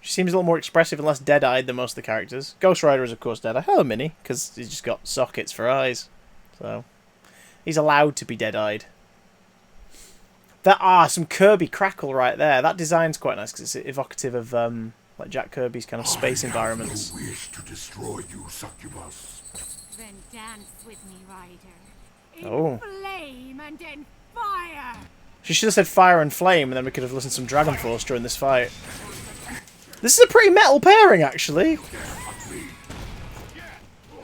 S1: She seems a little more expressive and less dead-eyed than most of the characters. Ghost Rider is, of course, dead-eyed. Hello, Minnie, because he's just got sockets for eyes. So, he's allowed to be dead-eyed. Some Kirby crackle right there. That design's quite nice because it's evocative of like Jack Kirby's kind of space environments.
S2: I wish to destroy you, succubus.
S11: Then dance with me, Ryder.
S1: Oh.
S11: Flame and in fire.
S1: She should have said fire and flame, and then we could have listened to some Dragon Force during this fight. This is a pretty metal pairing, actually.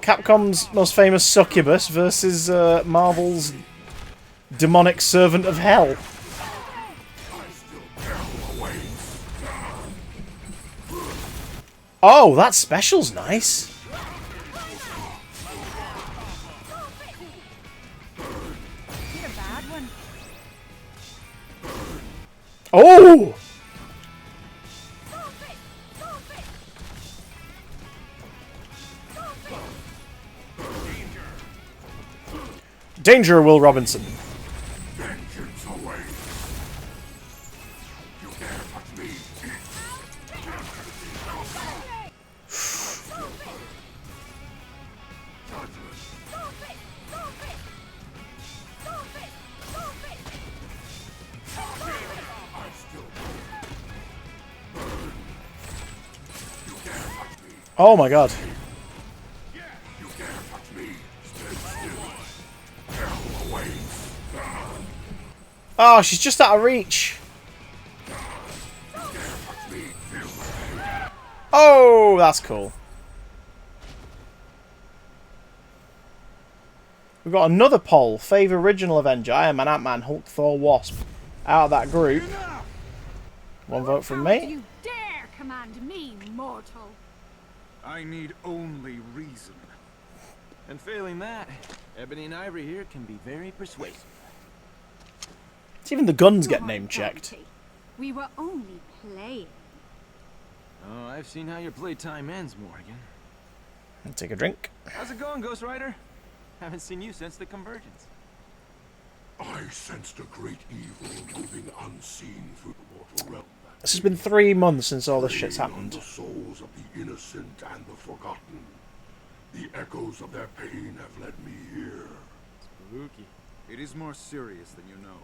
S1: Capcom's most famous succubus versus Marvel's demonic servant of hell. Oh, that special's nice. Oh! Danger, Will Robinson.
S2: Vengeance awaits. You dare touch me.
S1: Oh my god. Oh, she's just out of reach. Oh, that's cool. We've got another poll. Favourite original Avenger. Iron Man, Ant-Man, Hulk, Thor, Wasp. Out of that group. One vote from
S11: How do
S1: me.
S11: you dare command me, mortal?
S4: I need only reason.
S13: And failing that, Ebony and Ivory here can be very persuasive.
S1: It's even the guns get name checked.
S11: We were only playing.
S13: Oh, I've seen how your playtime ends, Morgan.
S1: I'll take a drink.
S13: How's it going, Ghost Rider? Haven't seen you since the convergence.
S5: I sensed a great evil moving unseen through the mortal realm.
S1: This has been 3 months since all this shit's happened.
S5: The souls of the innocent and the forgotten. The echoes of their pain have led me here.
S13: Spooky.
S4: It is more serious than you know.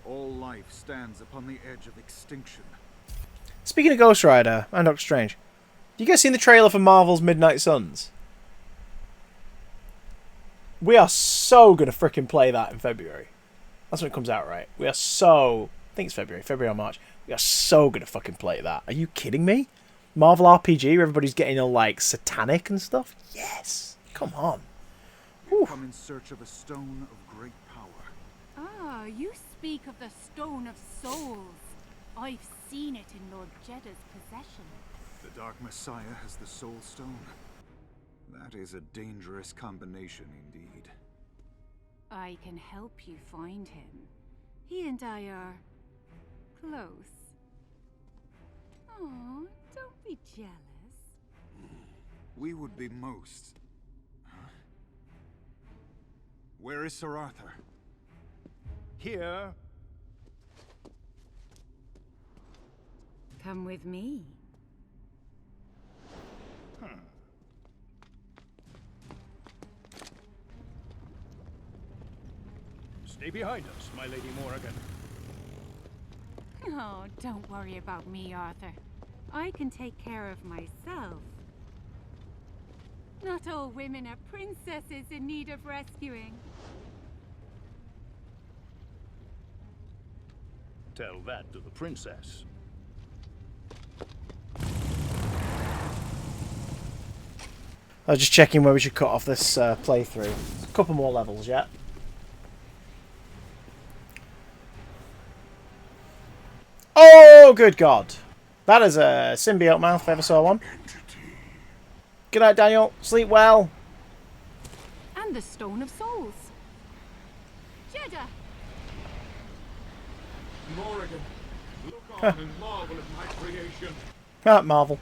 S4: All life stands upon the edge of extinction.
S1: Speaking of Ghost Rider and Doctor Strange, you guys seen the trailer for Marvel's Midnight Suns? We are so gonna frickin' play that in February. That's when it comes out, right? We are so... I think it's February or March. We are so gonna fucking play that. Are you kidding me? Marvel RPG where everybody's getting all, like, satanic and stuff? Yes! Come on.
S4: We come in search of a stone of great power.
S11: Ah, you speak of the Stone of Souls. I've seen it in Lord Jeddah's possession.
S4: The Dark Messiah has the Soul Stone. That is a dangerous combination indeed.
S11: I can help you find him. He and I are... close. Oh, don't be jealous.
S4: We would be most. Huh? Where is Sir Arthur?
S12: Here.
S11: Come with me.
S12: Stay behind us, my Lady Morrigan.
S11: Oh, don't worry about me, Arthur. I can take care of myself. Not all women are princesses in need of rescuing.
S12: Tell that to the princess.
S1: I was just checking where we should cut off this playthrough. A couple more levels yet. Oh, good God. That is a symbiote mouth if I ever saw one. Good night, Daniel. Sleep well.
S11: And the Stone of Souls. Jeddah!
S2: Morrigan, look on and marvel at my creation.
S1: Ah, Marvel.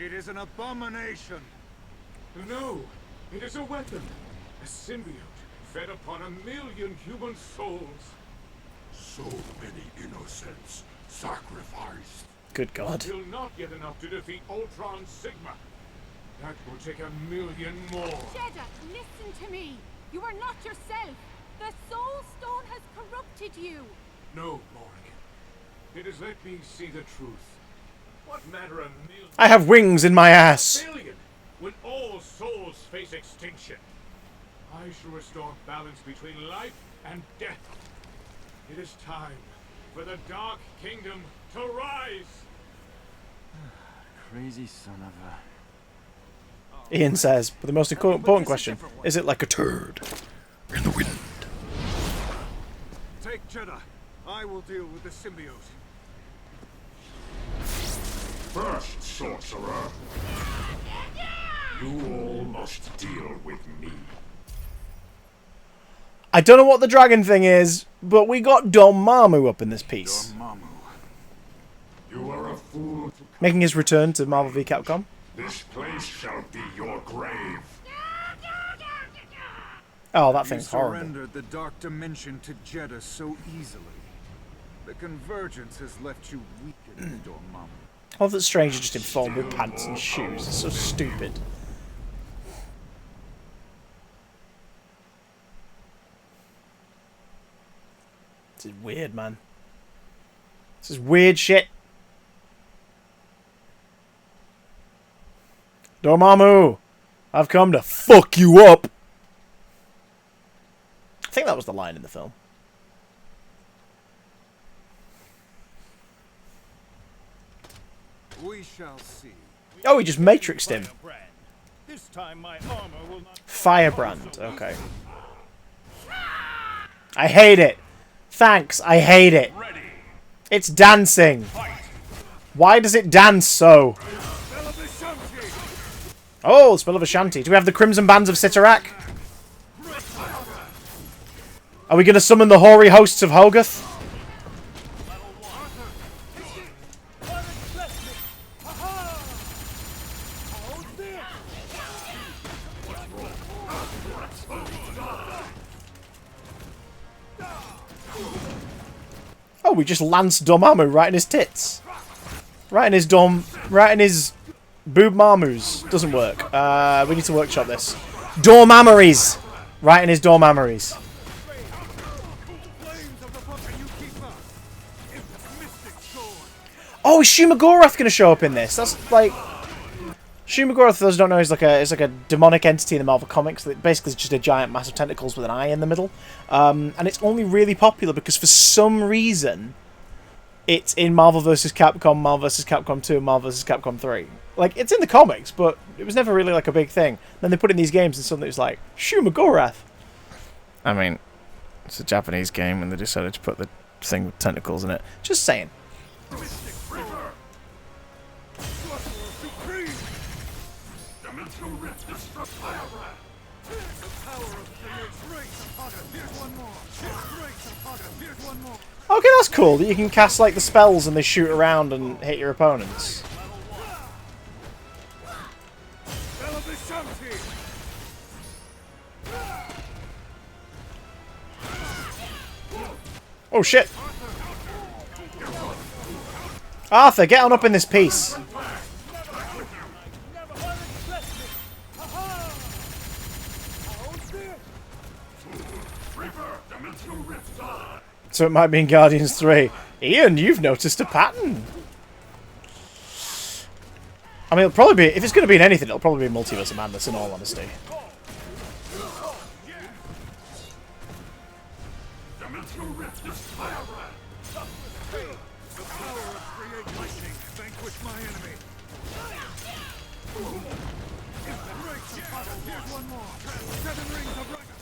S4: It is an abomination.
S2: No, it is a weapon. A symbiote fed upon 1,000,000 human souls.
S5: So many innocents sacrificed.
S1: Good God.
S2: Still not yet enough to defeat Ultron Sigma. That will take 1,000,000 more.
S11: Jeddah, listen to me. You are not yourself. The Soul Stone has corrupted you.
S2: No, Morrigan. It has let me see the truth. What matter 1,000,000?
S1: I have wings in my ass.
S2: 1,000,000,000 when all souls face extinction. I shall restore balance between life and death. It is time for the Dark Kingdom to rise.
S13: Crazy son of a...
S1: Ian says, but the most important question, is it like a turd in the wind?
S4: Take Jeddah. I will deal with the symbiote.
S5: First, sorcerer. You all must deal with me.
S1: I don't know what the dragon thing is, but we got Dormammu up in this piece.
S4: Dormammu.
S5: You are a fool to...
S1: Making his return to Marvel v Capcom.
S5: This place shall be your grave.
S1: Oh, that thing's
S4: You
S1: horrible.
S4: surrendered the Dark Dimension to Jeddah so easily. The convergence has left you weakened, Dormammu.
S1: I love that Strange is just informed with pants and shoes. It's so stupid. This is weird, man. This is weird shit. Dormammu, I've come to fuck you up. I think that was the line in the film.
S12: We shall see.
S1: Oh, he just matrixed him.
S12: This time my armor will not
S1: Firebrand, okay. I hate it. Thanks, I hate it. It's dancing. Why does it dance so? Oh, Spell of Ashanti. Do we have the Crimson Bands of Sitarak? Are we going to summon the hoary hosts of Hogarth? Oh, we just lanced Dormammu right in his tits. Right in his boob marmoos. Doesn't work. We need to workshop this. Dormammeries! Right in his dormammeries. Oh, is Shumagorath going to show up in this? That's like... Shumagorath, for those who don't know, is like a demonic entity in the Marvel Comics. That basically is just a giant mass of tentacles with an eye in the middle. And it's only really popular because for some reason it's in Marvel vs. Capcom, Marvel vs. Capcom 2, and Marvel vs. Capcom 3. Like, it's in the comics, but it was never really like a big thing. Then they put it in these games and suddenly it was like, Shumagorath! I mean, it's a Japanese game and they decided to put the thing with tentacles in it. Just saying. Okay, that's cool, that you can cast like the spells and they shoot around and hit your opponents. Oh shit! Arthur, get on up in this piece! So it might be in Guardians 3. Ian, you've noticed a pattern. I mean, it'll probably be... If it's going to be in anything, it'll probably be Multiverse of Madness, in all honesty.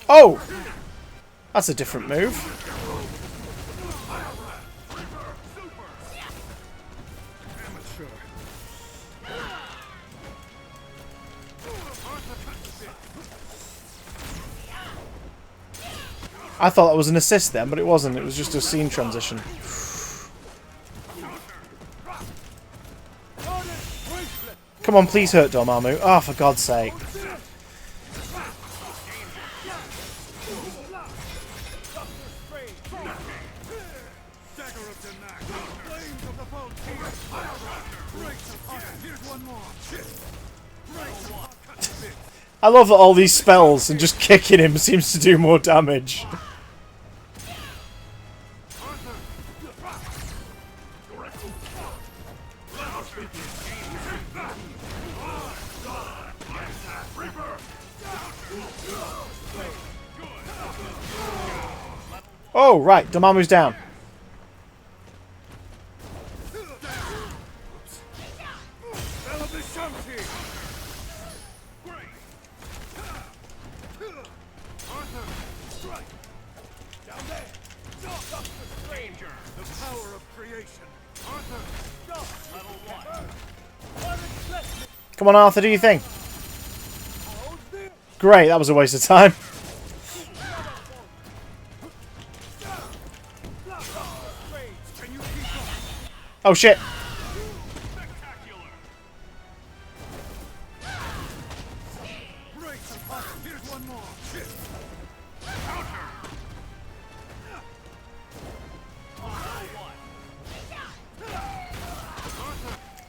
S1: Oh! That's a different move. I thought that was an assist then, but it wasn't. It was just a scene transition. Come on, please hurt Dormammu. Oh, for God's sake. I love that all these spells and just kicking him seems to do more damage. Oh, right. Dormammu's down. Come on, Arthur, do your thing. Great, that was a waste of time. Oh shit.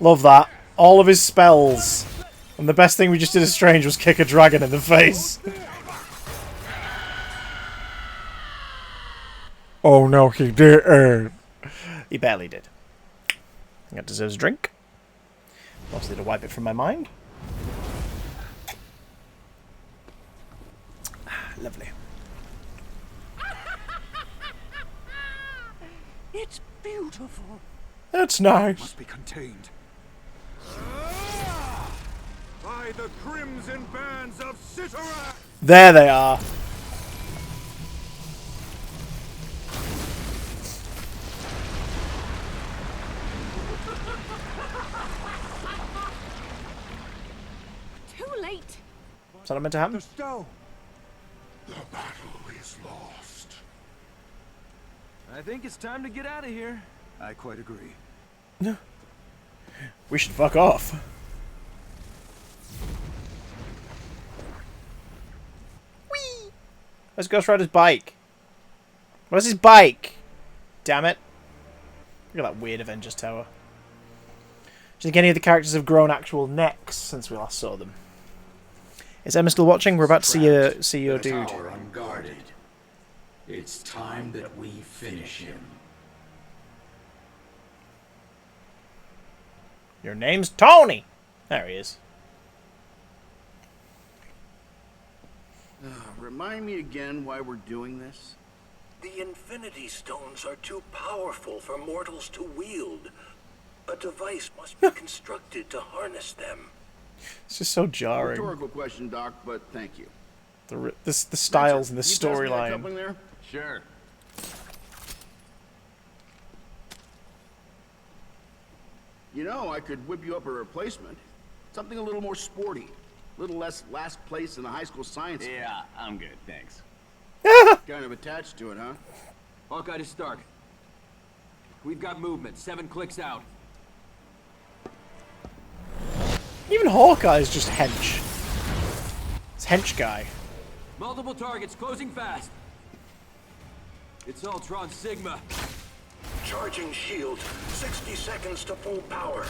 S1: Love that. All of his spells. And the best thing we just did as Strange was kick a dragon in the face. Oh no, he did. He barely did. That deserves a drink. Mostly to wipe it from my mind. Lovely.
S7: It's beautiful.
S1: That's nice.
S4: Must be contained. By the crimson bands of Sitarak!
S1: There they are.
S11: Too late.
S1: Is that meant to happen?
S4: The stone!
S2: The battle is lost.
S13: I think it's time to get out of here.
S4: I quite agree.
S1: We should fuck off. Whee! Where's Ghost Rider's bike? Where's his bike? Damn it. Look at that weird Avengers Tower. Do you think any of the characters have grown actual necks since we last saw them? Is Emma still watching? We're about to see your dude.
S2: The tower unguarded. It's time that we finish him.
S1: Your name's Tony! There he is.
S6: Remind me again why we're doing this?
S9: The Infinity Stones are too powerful for mortals to wield. A device must be constructed to harness them.
S1: It's just so jarring.
S6: Rhetorical question, Doc, but thank you.
S1: The styles and the
S6: Can you pass me that
S1: storyline.
S6: coupling there?
S13: Sure.
S6: You know, I could whip you up a replacement. Something a little more sporty. A little less last place in the high school science.
S13: Yeah, I'm good, thanks.
S6: Kind of attached to it, huh?
S13: Hawkeye to Stark. We've got movement. 7 clicks out.
S1: Even Hawkeye's just hench. It's hench guy.
S13: Multiple targets closing fast. It's Ultron Sigma.
S9: Charging shields. 60 seconds to full power.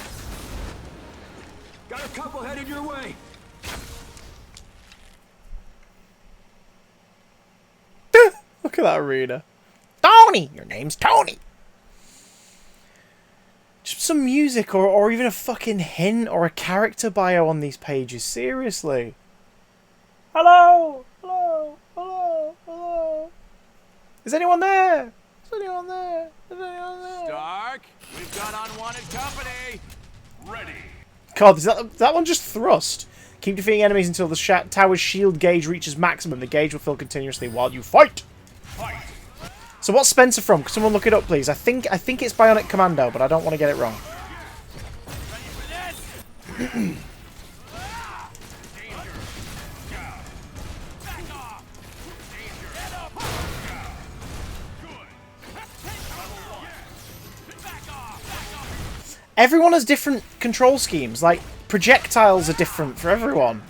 S13: Got a couple headed your way.
S1: Look at that arena. Tony! Your name's Tony! Just some music or even a fucking hint or a character bio on these pages. Seriously. Hello! Hello! Hello! Hello! Is anyone there? Is anyone there? Is anyone there?
S8: Stark, we've got unwanted company. Ready.
S1: God, is that one just thrust? Keep defeating enemies until the tower's shield gauge reaches maximum. The gauge will fill continuously while you fight. So what's Spencer from? Could someone look it up, please? I think it's Bionic Commando, but I don't want to get it wrong. Everyone has different control schemes. Like, projectiles are different for everyone.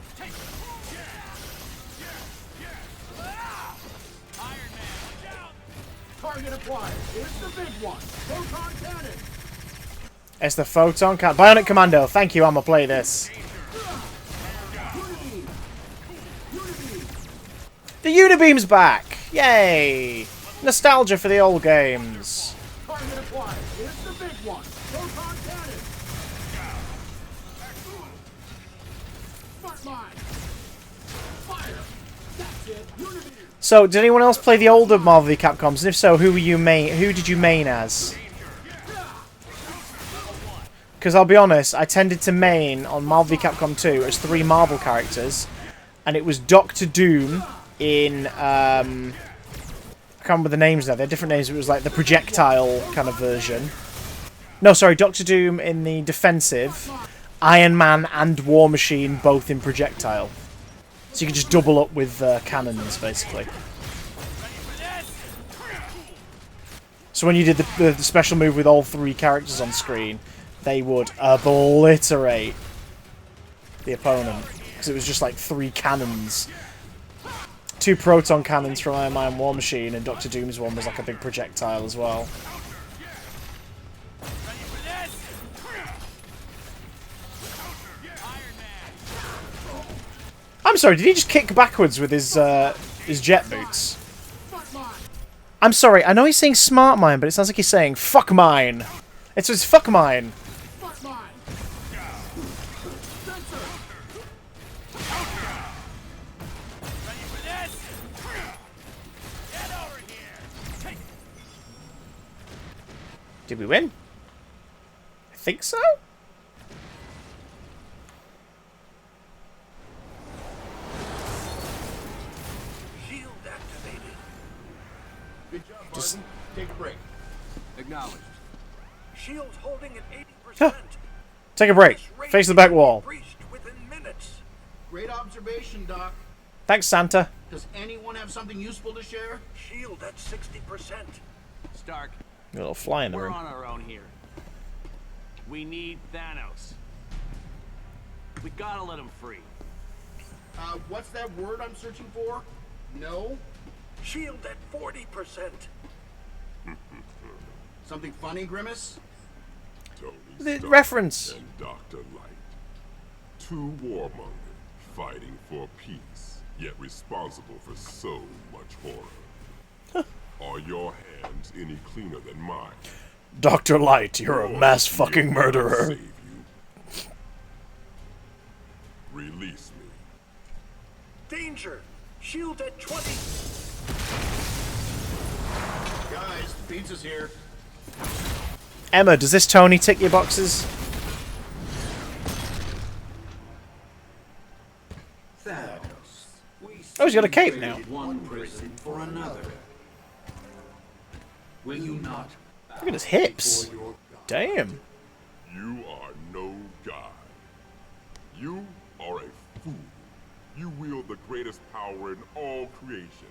S6: Target acquired. It's the big one. Photon cannon.
S1: It's the Photon Cannon. Bionic Commando. Thank you, I'm gonna play this. The Unibeam's back! Yay! Nostalgia for the old games.
S6: Target acquired. It's the big one. Photon cannon. Smart mine. Fire. That's it. Unibeam.
S1: So, did anyone else play the older Marvel v Capcoms? And if so, who did you main as? Because I'll be honest, I tended to main on Marvel v Capcom 2 as 3 Marvel characters, and it was Doctor Doom in I can't remember the names now. They're different names. It was like the projectile kind of version. No, sorry, Doctor Doom in the defensive, Iron Man and War Machine both in projectile. So you can just double up with cannons, basically. So when you did the special move with all 3 characters on screen, they would obliterate the opponent. Because it was just like 3 cannons. 2 proton cannons from Iron Man War Machine, and Doctor Doom's one was like a big projectile as well. I'm sorry, did he just kick backwards with his jet boots? I'm sorry, I know he's saying smart mine, but it sounds like he's saying fuck mine. It's fuck mine. Did we win? I think so.
S9: Shield activated.
S6: Good job,
S1: Just-
S6: Martin. Take a break.
S12: Acknowledged.
S9: Shields holding at 80%.
S1: Take a break. Face the back wall.
S9: Breached within minutes.
S6: Great observation, Doc.
S1: Thanks, Santa.
S6: Does anyone have something useful to share?
S9: Shield at 60%.
S8: Stark,
S1: A little fly in the
S8: we're
S1: room.
S8: on our own here. We need Thanos. We gotta let him free.
S6: What's that word I'm searching for? No?
S9: Shield at 40%.
S6: Something funny, Grimace?
S5: Tony
S1: The
S5: Stark
S1: reference.
S5: and Dr. Light. Two warmongers fighting for peace, yet responsible for so much horror. Are your hands any cleaner than mine?
S1: Dr. Light, you're a
S5: Or
S1: mass
S5: will
S1: fucking
S5: I
S1: murderer.
S5: save you? Release me.
S9: Danger. Shield at 20.
S6: Guys, the pizza's here.
S1: Emma, does this Tony tick your boxes?
S2: Thanos.
S1: Oh, he's got a cape now.
S2: One prison for another. Will you not?
S1: Look at his hips. Damn.
S5: You are no god. You are a fool. You wield the greatest power in all creation,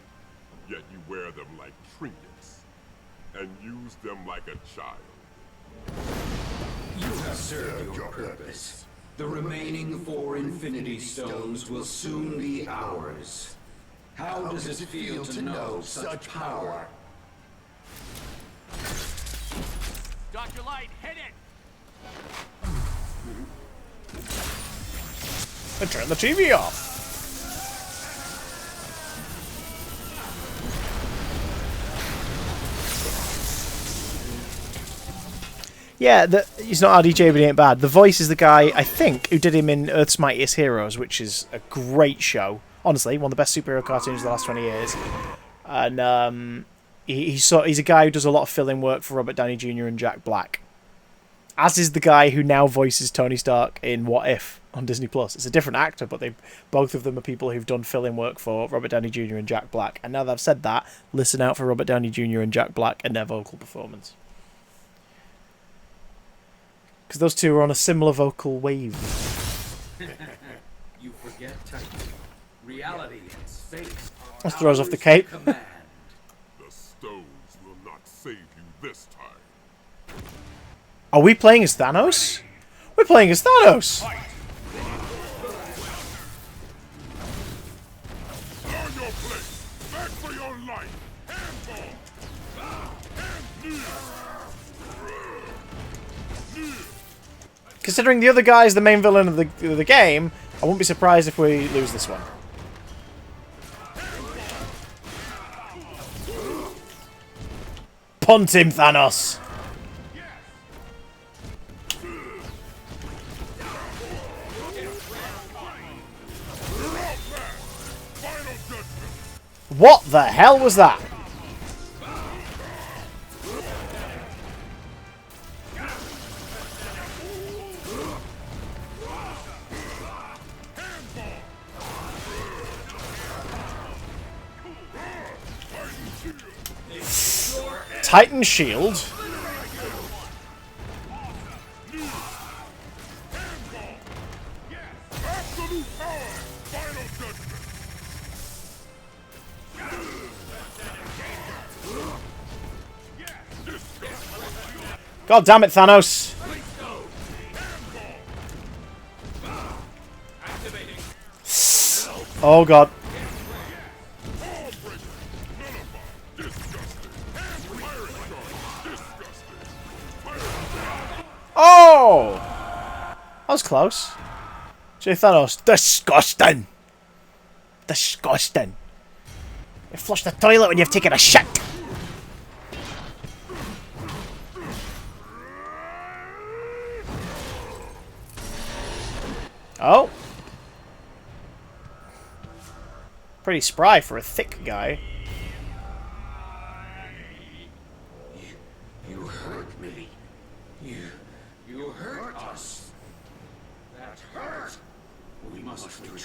S5: yet you wear them like trinkets and use them like a child.
S2: You have served your purpose. The remaining 4 Infinity Stones will soon be ours. How does it feel to know such power?
S8: Dr. Light, hit it!
S1: And turn the TV off. Yeah, he's not RDJ, but he ain't bad. The voice is the guy, I think, who did him in Earth's Mightiest Heroes, which is a great show. Honestly, one of the best superhero cartoons of the last 20 years. And he's a guy who does a lot of fill-in work for Robert Downey Jr. and Jack Black. As is the guy who now voices Tony Stark in What If on Disney+. It's a different actor, but both of them are people who've done fill-in work for Robert Downey Jr. and Jack Black. And now that I've said that, listen out for Robert Downey Jr. and Jack Black and their vocal performance. Because those two are on a similar vocal wave.
S2: You forget Titan. Reality and space.
S1: That throws off the cape.
S5: The stones will not save you this time.
S1: Are we playing as Thanos? We're playing as Thanos!
S5: Learn your place. Back for your life. Handball.
S1: Considering the other guy is the main villain of the game, I wouldn't be surprised if we lose this one. Punt him, Thanos! What the hell was that? Titan shield. God damn it, Thanos! Oh god. Oh! That was close. Say Thanos. Disgusting! Disgusting. You flush the toilet when you've taken a shit! Oh. Pretty spry for a thick guy.
S2: You hurt me.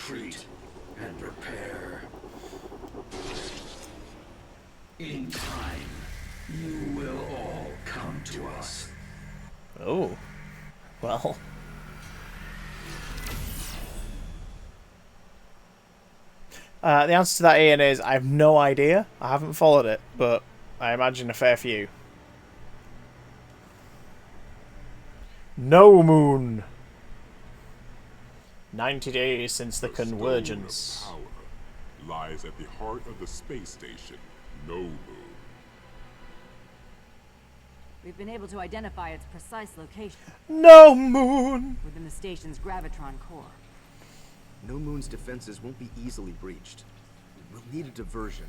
S2: retreat and prepare. In time, you will all come to us.
S1: Oh. Well. The answer to that, Ian, is I have no idea. I haven't followed it, but I imagine a fair few. No moon. 90 days since the convergence.
S5: Stone of power lies at the heart of the space station. No moon.
S3: We've been able to identify its precise location
S1: No moon.
S3: within the station's gravitron core.
S13: No Moon's defenses won't be easily breached. We'll need a diversion.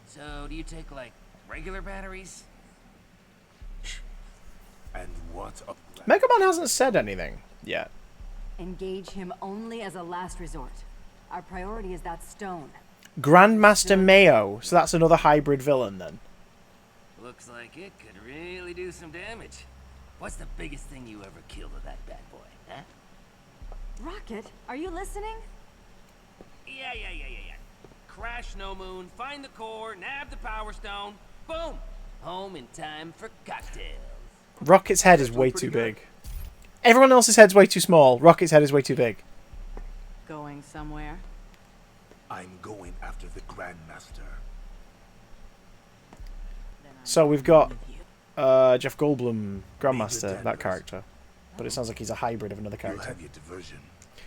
S8: So, do you take, like, regular batteries?
S10: And what a...
S1: Mega Man hasn't said anything yet.
S3: Engage him only as a last resort. Our priority is that stone.
S1: Grandmaster Mayo. So that's another hybrid villain then.
S8: Looks like it could really do some damage. What's the biggest thing you ever killed with that bad boy, huh?
S3: Rocket, are you listening?
S8: Yeah. Crash No Moon, find the core, nab the power stone, boom! Home in time for cocktails.
S1: Rocket's head is way too big. Everyone else's head's way too small. Rocket's head is way too big.
S3: Going somewhere?
S10: I'm going after the Grandmaster.
S1: So we've got Jeff Goldblum, Grandmaster, that character. But it sounds like he's a hybrid of another
S10: You'll
S1: character.
S10: have your diversion.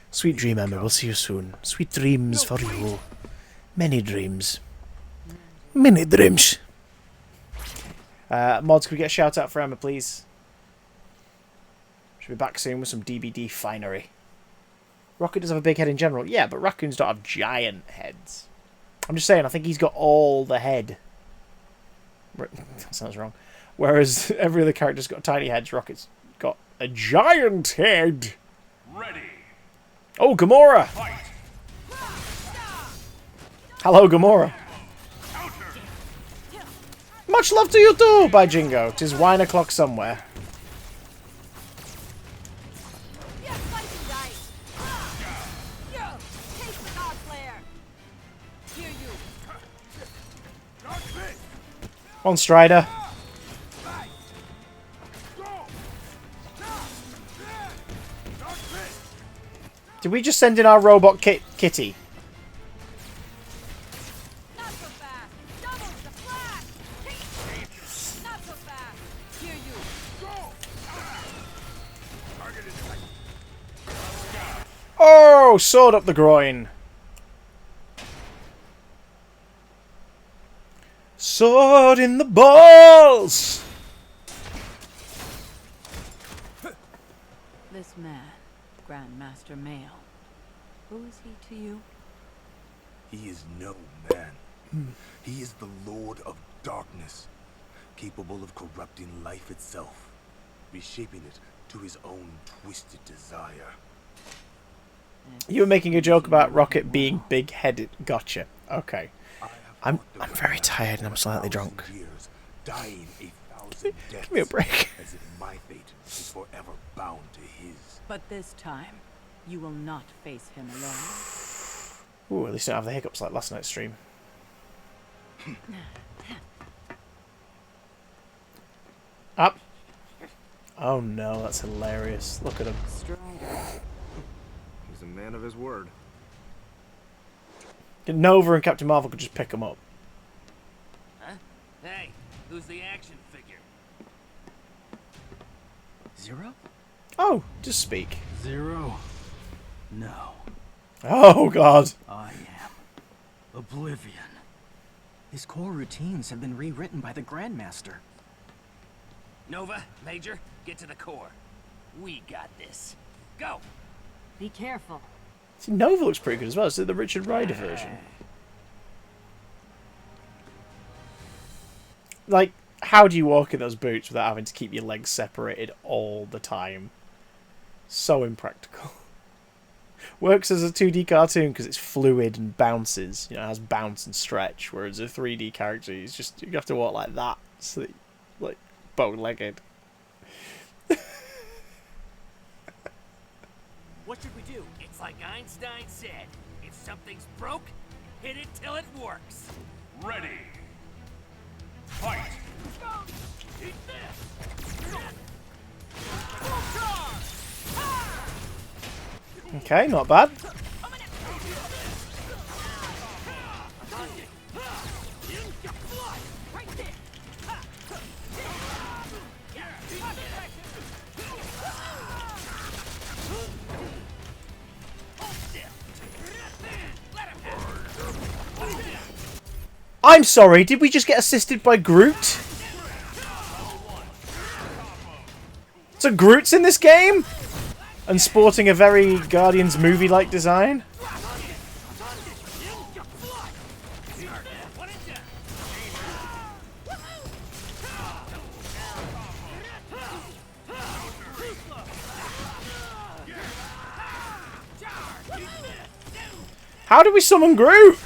S1: Sweet dream, Emma. We'll see you soon. Sweet dreams for you. Many dreams. Many dreams. Mods, could we get a shout out for Emma, please? Should be back soon with some DBD finery. Rocket does have a big head in general. Yeah, but raccoons don't have giant heads. I'm just saying, I think he's got all the head. That sounds wrong. Whereas every other character's got tiny heads, Rocket's got a giant head.
S2: Ready.
S1: Oh, Gamora!
S2: Fight.
S1: Hello, Gamora. Much love to you too, by Jingo. 'Tis wine o'clock somewhere. On Strider. Did we just send in our robot Kitty? Oh, sword up the groin. Sword in the balls.
S3: This man, Grandmaster Mayo, who is he to you?
S10: He is no man. He is the Lord of Darkness, capable of corrupting life itself, reshaping it to his own twisted desire.
S1: You were making a joke about Rocket being big-headed. Gotcha. Okay. I'm very tired and I'm slightly drunk.
S10: Dying 1,000 deaths.
S1: Give me a break.
S10: As if my fate is forever bound to his.
S3: But this time, you will not face him alone.
S1: Ooh, at least I don't have the hiccups like last night's stream. Up. Oh no, that's hilarious. Look at him.
S13: He's a man of his word.
S1: Nova and Captain Marvel could just pick him up.
S8: Huh? Hey, who's the action figure?
S7: Zero?
S1: Oh, just speak.
S7: Zero? No.
S1: Oh god.
S7: I am Oblivion. His core routines have been rewritten by the Grandmaster.
S8: Nova, Major, get to the core. We got this. Go!
S3: Be careful.
S1: See, Nova looks pretty good as well. Is it the Richard Rider version? Like, how do you walk in those boots without having to keep your legs separated all the time? So impractical. Works as a 2D cartoon because it's fluid and bounces. You know, it has bounce and stretch. Whereas a 3D character, you have to walk like that, so that, like bow-legged.
S7: What should we do?
S8: It's like Einstein said. If something's broke, hit it till it works.
S2: Ready. Fight.
S8: Eat this.
S1: Okay, not bad. I'm sorry, did we just get assisted by Groot? So Groot's in this game? And sporting a very Guardians movie-like design? How do we summon Groot?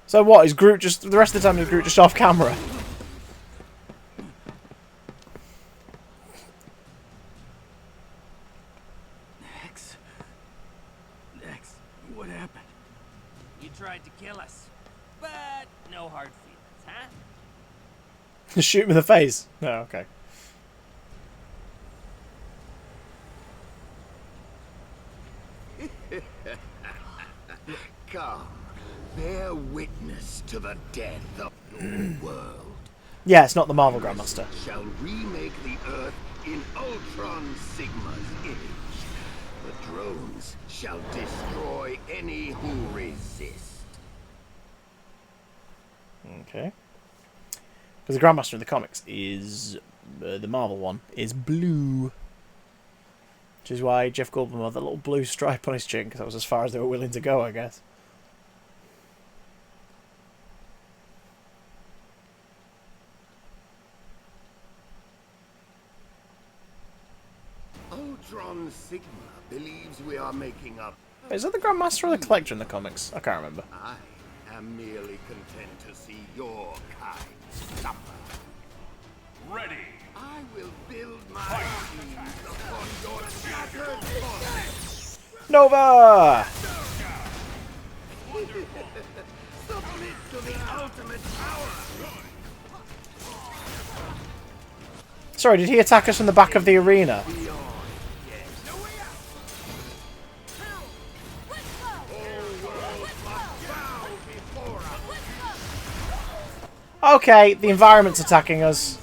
S1: So what, is Groot just... the rest of the time is Groot just off camera?
S7: Next, what happened?
S8: You tried to kill us, but no hard feelings, huh?
S1: Shoot him in the face? No, okay.
S9: Come, bear witness to the death of the world.
S1: Yeah, it's not the Marvel Grandmaster.
S9: Shall remake the Earth in Ultron Sigma's image. The drones shall destroy any who resist.
S1: Okay. Because the Grandmaster in the comics is... the Marvel one is blue. Which is why Jeff Goldblum had the little blue stripe on his chin, because that was as far as they were willing to go, I guess.
S9: Ultron Sigma believes we are making up.
S1: Is that the Grandmaster or the Collector in the comics? I can't remember.
S9: I am merely content to see your kind suffer.
S2: Ready.
S9: I will build my armies upon your shattered bodies.
S1: Nova!
S9: Submit to the ultimate power.
S1: Sorry, did he attack us from the back of the arena? Okay, the environment's attacking us.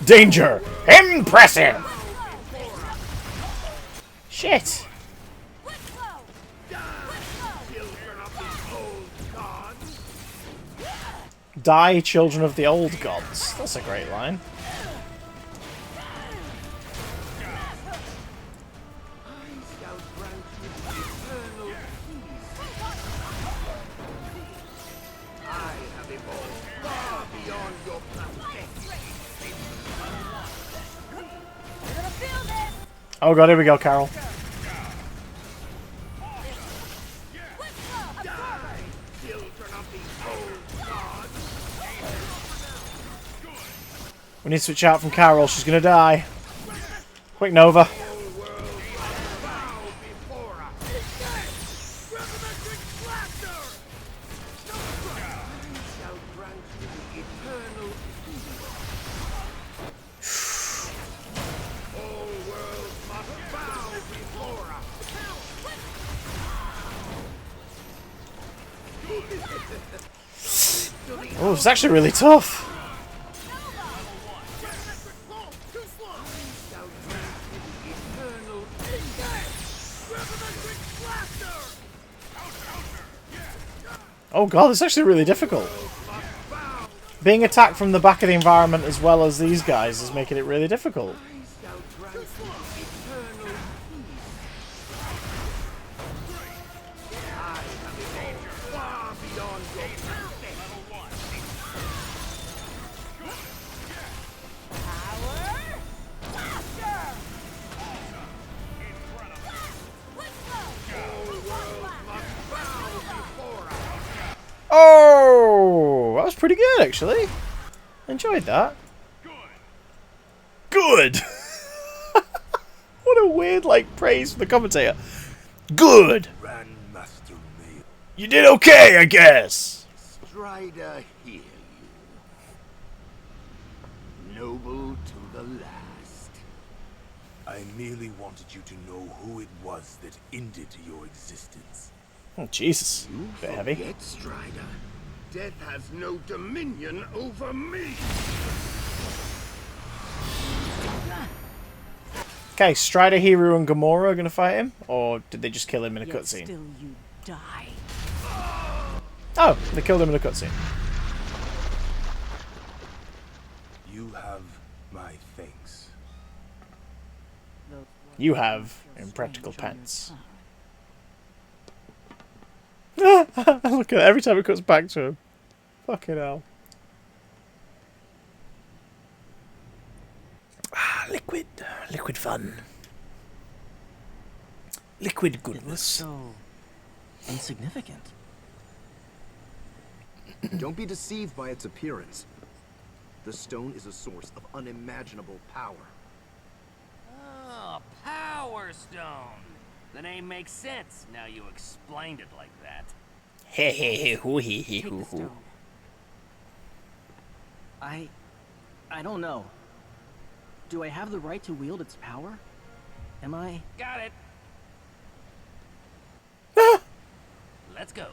S1: Danger! Impressive! Shit! Die, children of the old gods. That's a great line. Oh god, here we go, Carol. We need to switch out from Carol, she's gonna die. Quick, Nova. Oh, it's actually really tough. Oh god, it's actually really difficult. Being attacked from the back of the environment as well as these guys is making it really difficult. Oh, that was pretty good, actually. Enjoyed that. Good. What a weird, like, praise from the commentator. Good. You did okay, I guess.
S2: Strider, hear you. Noble to the last.
S10: I merely wanted you to know who it was that ended your existence.
S1: Oh, Jesus. Bit heavy.
S2: Forget, Strider. Death has no dominion over me.
S1: Okay, Strider, Hero, and Gamora are going to fight him? Or did they just kill him in a cutscene?
S3: Still you die.
S1: Oh, they killed him in a cutscene.
S10: You have my thanks.
S1: You have impractical pants. Look at it, every time it cuts back to him. Fucking hell. Ah, liquid. Liquid fun. Liquid goodness.
S7: So insignificant.
S13: Don't be deceived by its appearance. The stone is a source of unimaginable power.
S8: Oh, Power Stone. The name makes sense. Now you explained it like that.
S1: He he he hoo he he
S3: Take
S1: hoo
S3: the
S1: hoo.
S3: stone.
S7: I don't know. Do I have the right to wield its power? Am I?
S8: Got it. Let's go.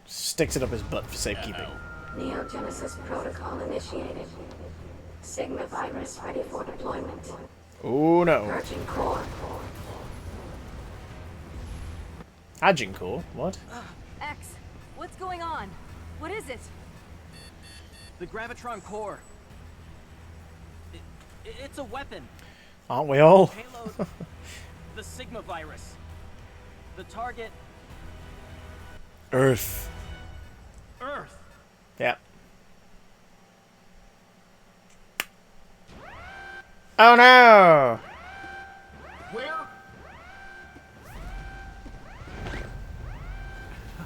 S1: Sticks it up his butt for safekeeping.
S14: Neogenesis protocol initiated. Sigma virus ready for deployment.
S1: Oh no.
S14: Purging core.
S1: Agincourt? What?
S3: X, what's going on? What is it?
S7: The gravitron core. It's a weapon.
S1: Aren't we all?
S7: Payload. The Sigma virus. The target.
S1: Earth.
S7: Earth.
S1: Yeah. Oh no!
S6: Where?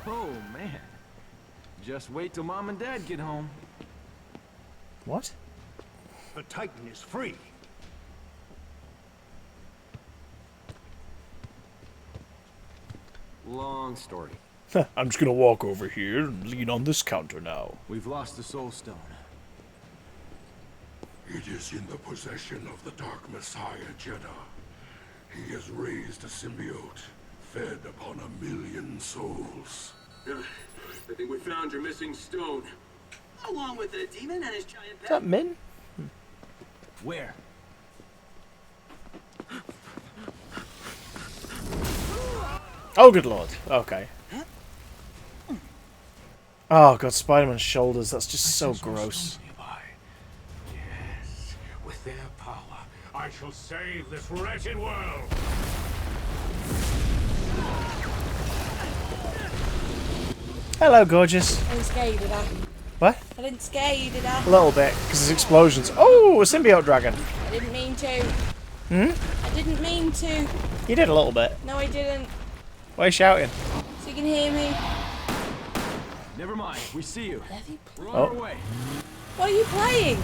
S15: Oh, man. Just wait till Mom and Dad get home.
S1: What?
S12: The Titan is free.
S15: Long story.
S1: I'm just gonna walk over here and lean on this counter now.
S15: We've lost the Soul Stone.
S2: It is in the possession of the Dark Messiah, Jeddah. He has raised a symbiote, fed upon 1,000,000 souls.
S16: I think we found your missing stone.
S7: Along with the demon and his giant
S1: Is that Min?
S15: Where?
S1: Oh, good lord. Okay. Oh god, Spider-Man's shoulders. That's just so gross.
S2: Yes, with their power, I shall save this wretched world.
S1: Hello, gorgeous.
S17: I didn't scare you, did I?
S1: What?
S17: I didn't scare you, did I?
S1: A little bit, because there's explosions. Oh, a symbiote dragon.
S17: I didn't mean to.
S1: Hmm?
S17: I didn't mean to.
S1: You did a little bit.
S17: No, I didn't.
S1: Why are you shouting?
S17: So you can hear me.
S15: Never mind. We see you. We're on
S1: Oh.
S15: our way.
S17: What are you playing?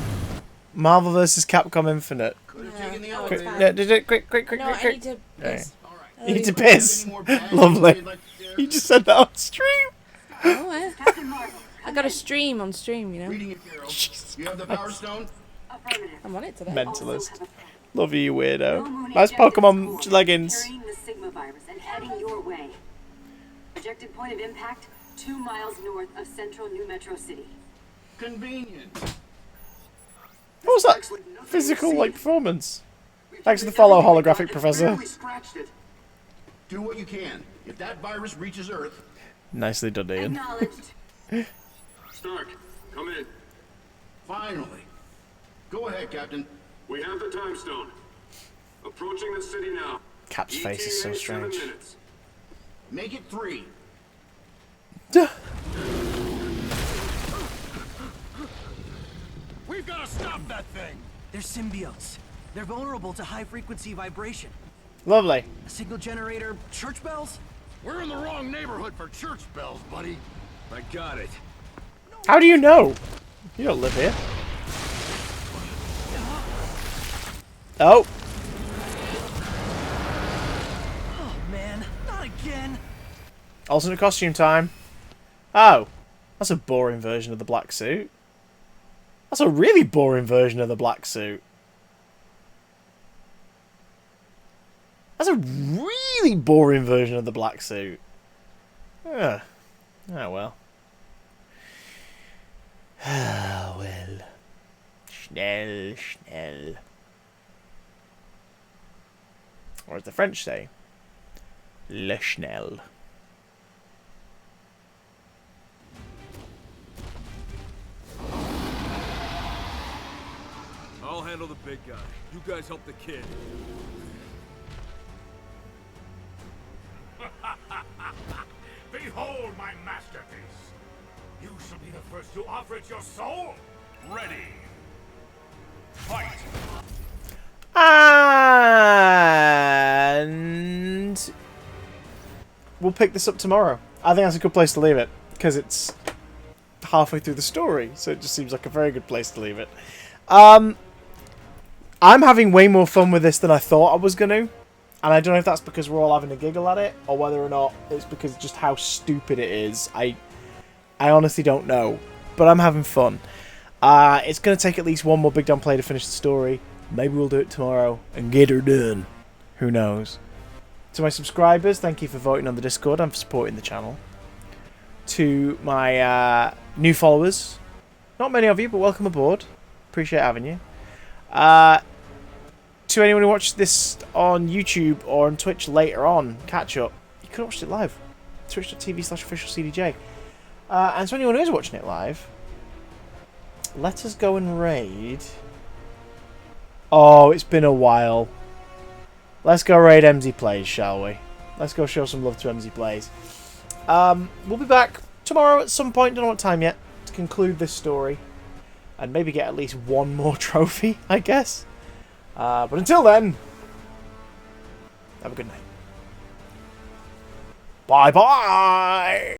S1: Marvel vs. Capcom Infinite.
S17: No,
S1: Quick,
S17: it's fine.
S1: no, did it, quick,
S17: No, I
S1: quick.
S17: need to
S1: Alright.
S17: piss.
S1: You need to piss. Lovely. You just said that on stream.
S17: Oh, yeah. I got a stream on stream, you know.
S6: Reading it, Carol. You have the Power Stone?
S17: I'm on it today.
S1: Mentalist. Love you, weirdo. Nice Pokemon leggings.
S18: Carrying the Sigma virus and heading your way. Projected point of impact 2 miles north of central New Metro City.
S6: Convenient.
S1: What was that physical like performance? Thanks for the follow, holographic professor.
S6: Barely scratched it. Do what you can. If that virus reaches Earth,
S1: Nicely done, Ian.
S18: Acknowledged.
S16: Stark, come in.
S6: Finally. Go ahead, Captain.
S16: We have the time stone. Approaching the city now.
S1: Cap's face is so
S16: ETA 7
S1: strange.
S16: minutes.
S6: Make it 3.
S12: We've got to stop that thing!
S7: They're symbiotes. They're vulnerable to high-frequency vibration.
S1: Lovely.
S7: A signal generator, church bells?
S12: We're in the wrong neighborhood for church bells, buddy.
S15: I got it.
S1: How do you know? You don't live here. Oh.
S7: Oh man, not again.
S1: Alternate costume time. Oh. That's a boring version of the black suit. That's a really boring version of the black suit. That's a really boring version of the black suit. Ah. Oh well. Ah well. Schnell, schnell. Or as the French say, le schnell.
S15: I'll handle the big guy. You guys help the kid.
S2: Behold my masterpiece. You shall be the first to offer it your soul. Ready. Fight.
S1: And we'll pick this up tomorrow. I think that's a good place to leave it, because it's halfway through the story, so it just seems like a very good place to leave it. I'm having way more fun with this than I thought I was going to. And I don't know if that's because we're all having a giggle at it, or whether or not it's because just how stupid it is. I honestly don't know. But I'm having fun. It's going to take at least one more Big Dumb play to finish the story. Maybe we'll do it tomorrow and get her done. Who knows? To my subscribers, thank you for voting on the Discord and for supporting the channel. To my new followers, not many of you, but welcome aboard. Appreciate having you. To anyone who watched this on YouTube or on Twitch later on, catch up. You could have watched it live. Twitch.tv/officialcdj. And to anyone who is watching it live, let us go and raid. Oh, it's been a while. Let's go raid MZ Plays, shall we? Let's go show some love to MZ Plays. We'll be back tomorrow at some point, don't know what time yet, to conclude this story. And maybe get at least one more trophy, I guess. But until then, have a good night. Bye-bye!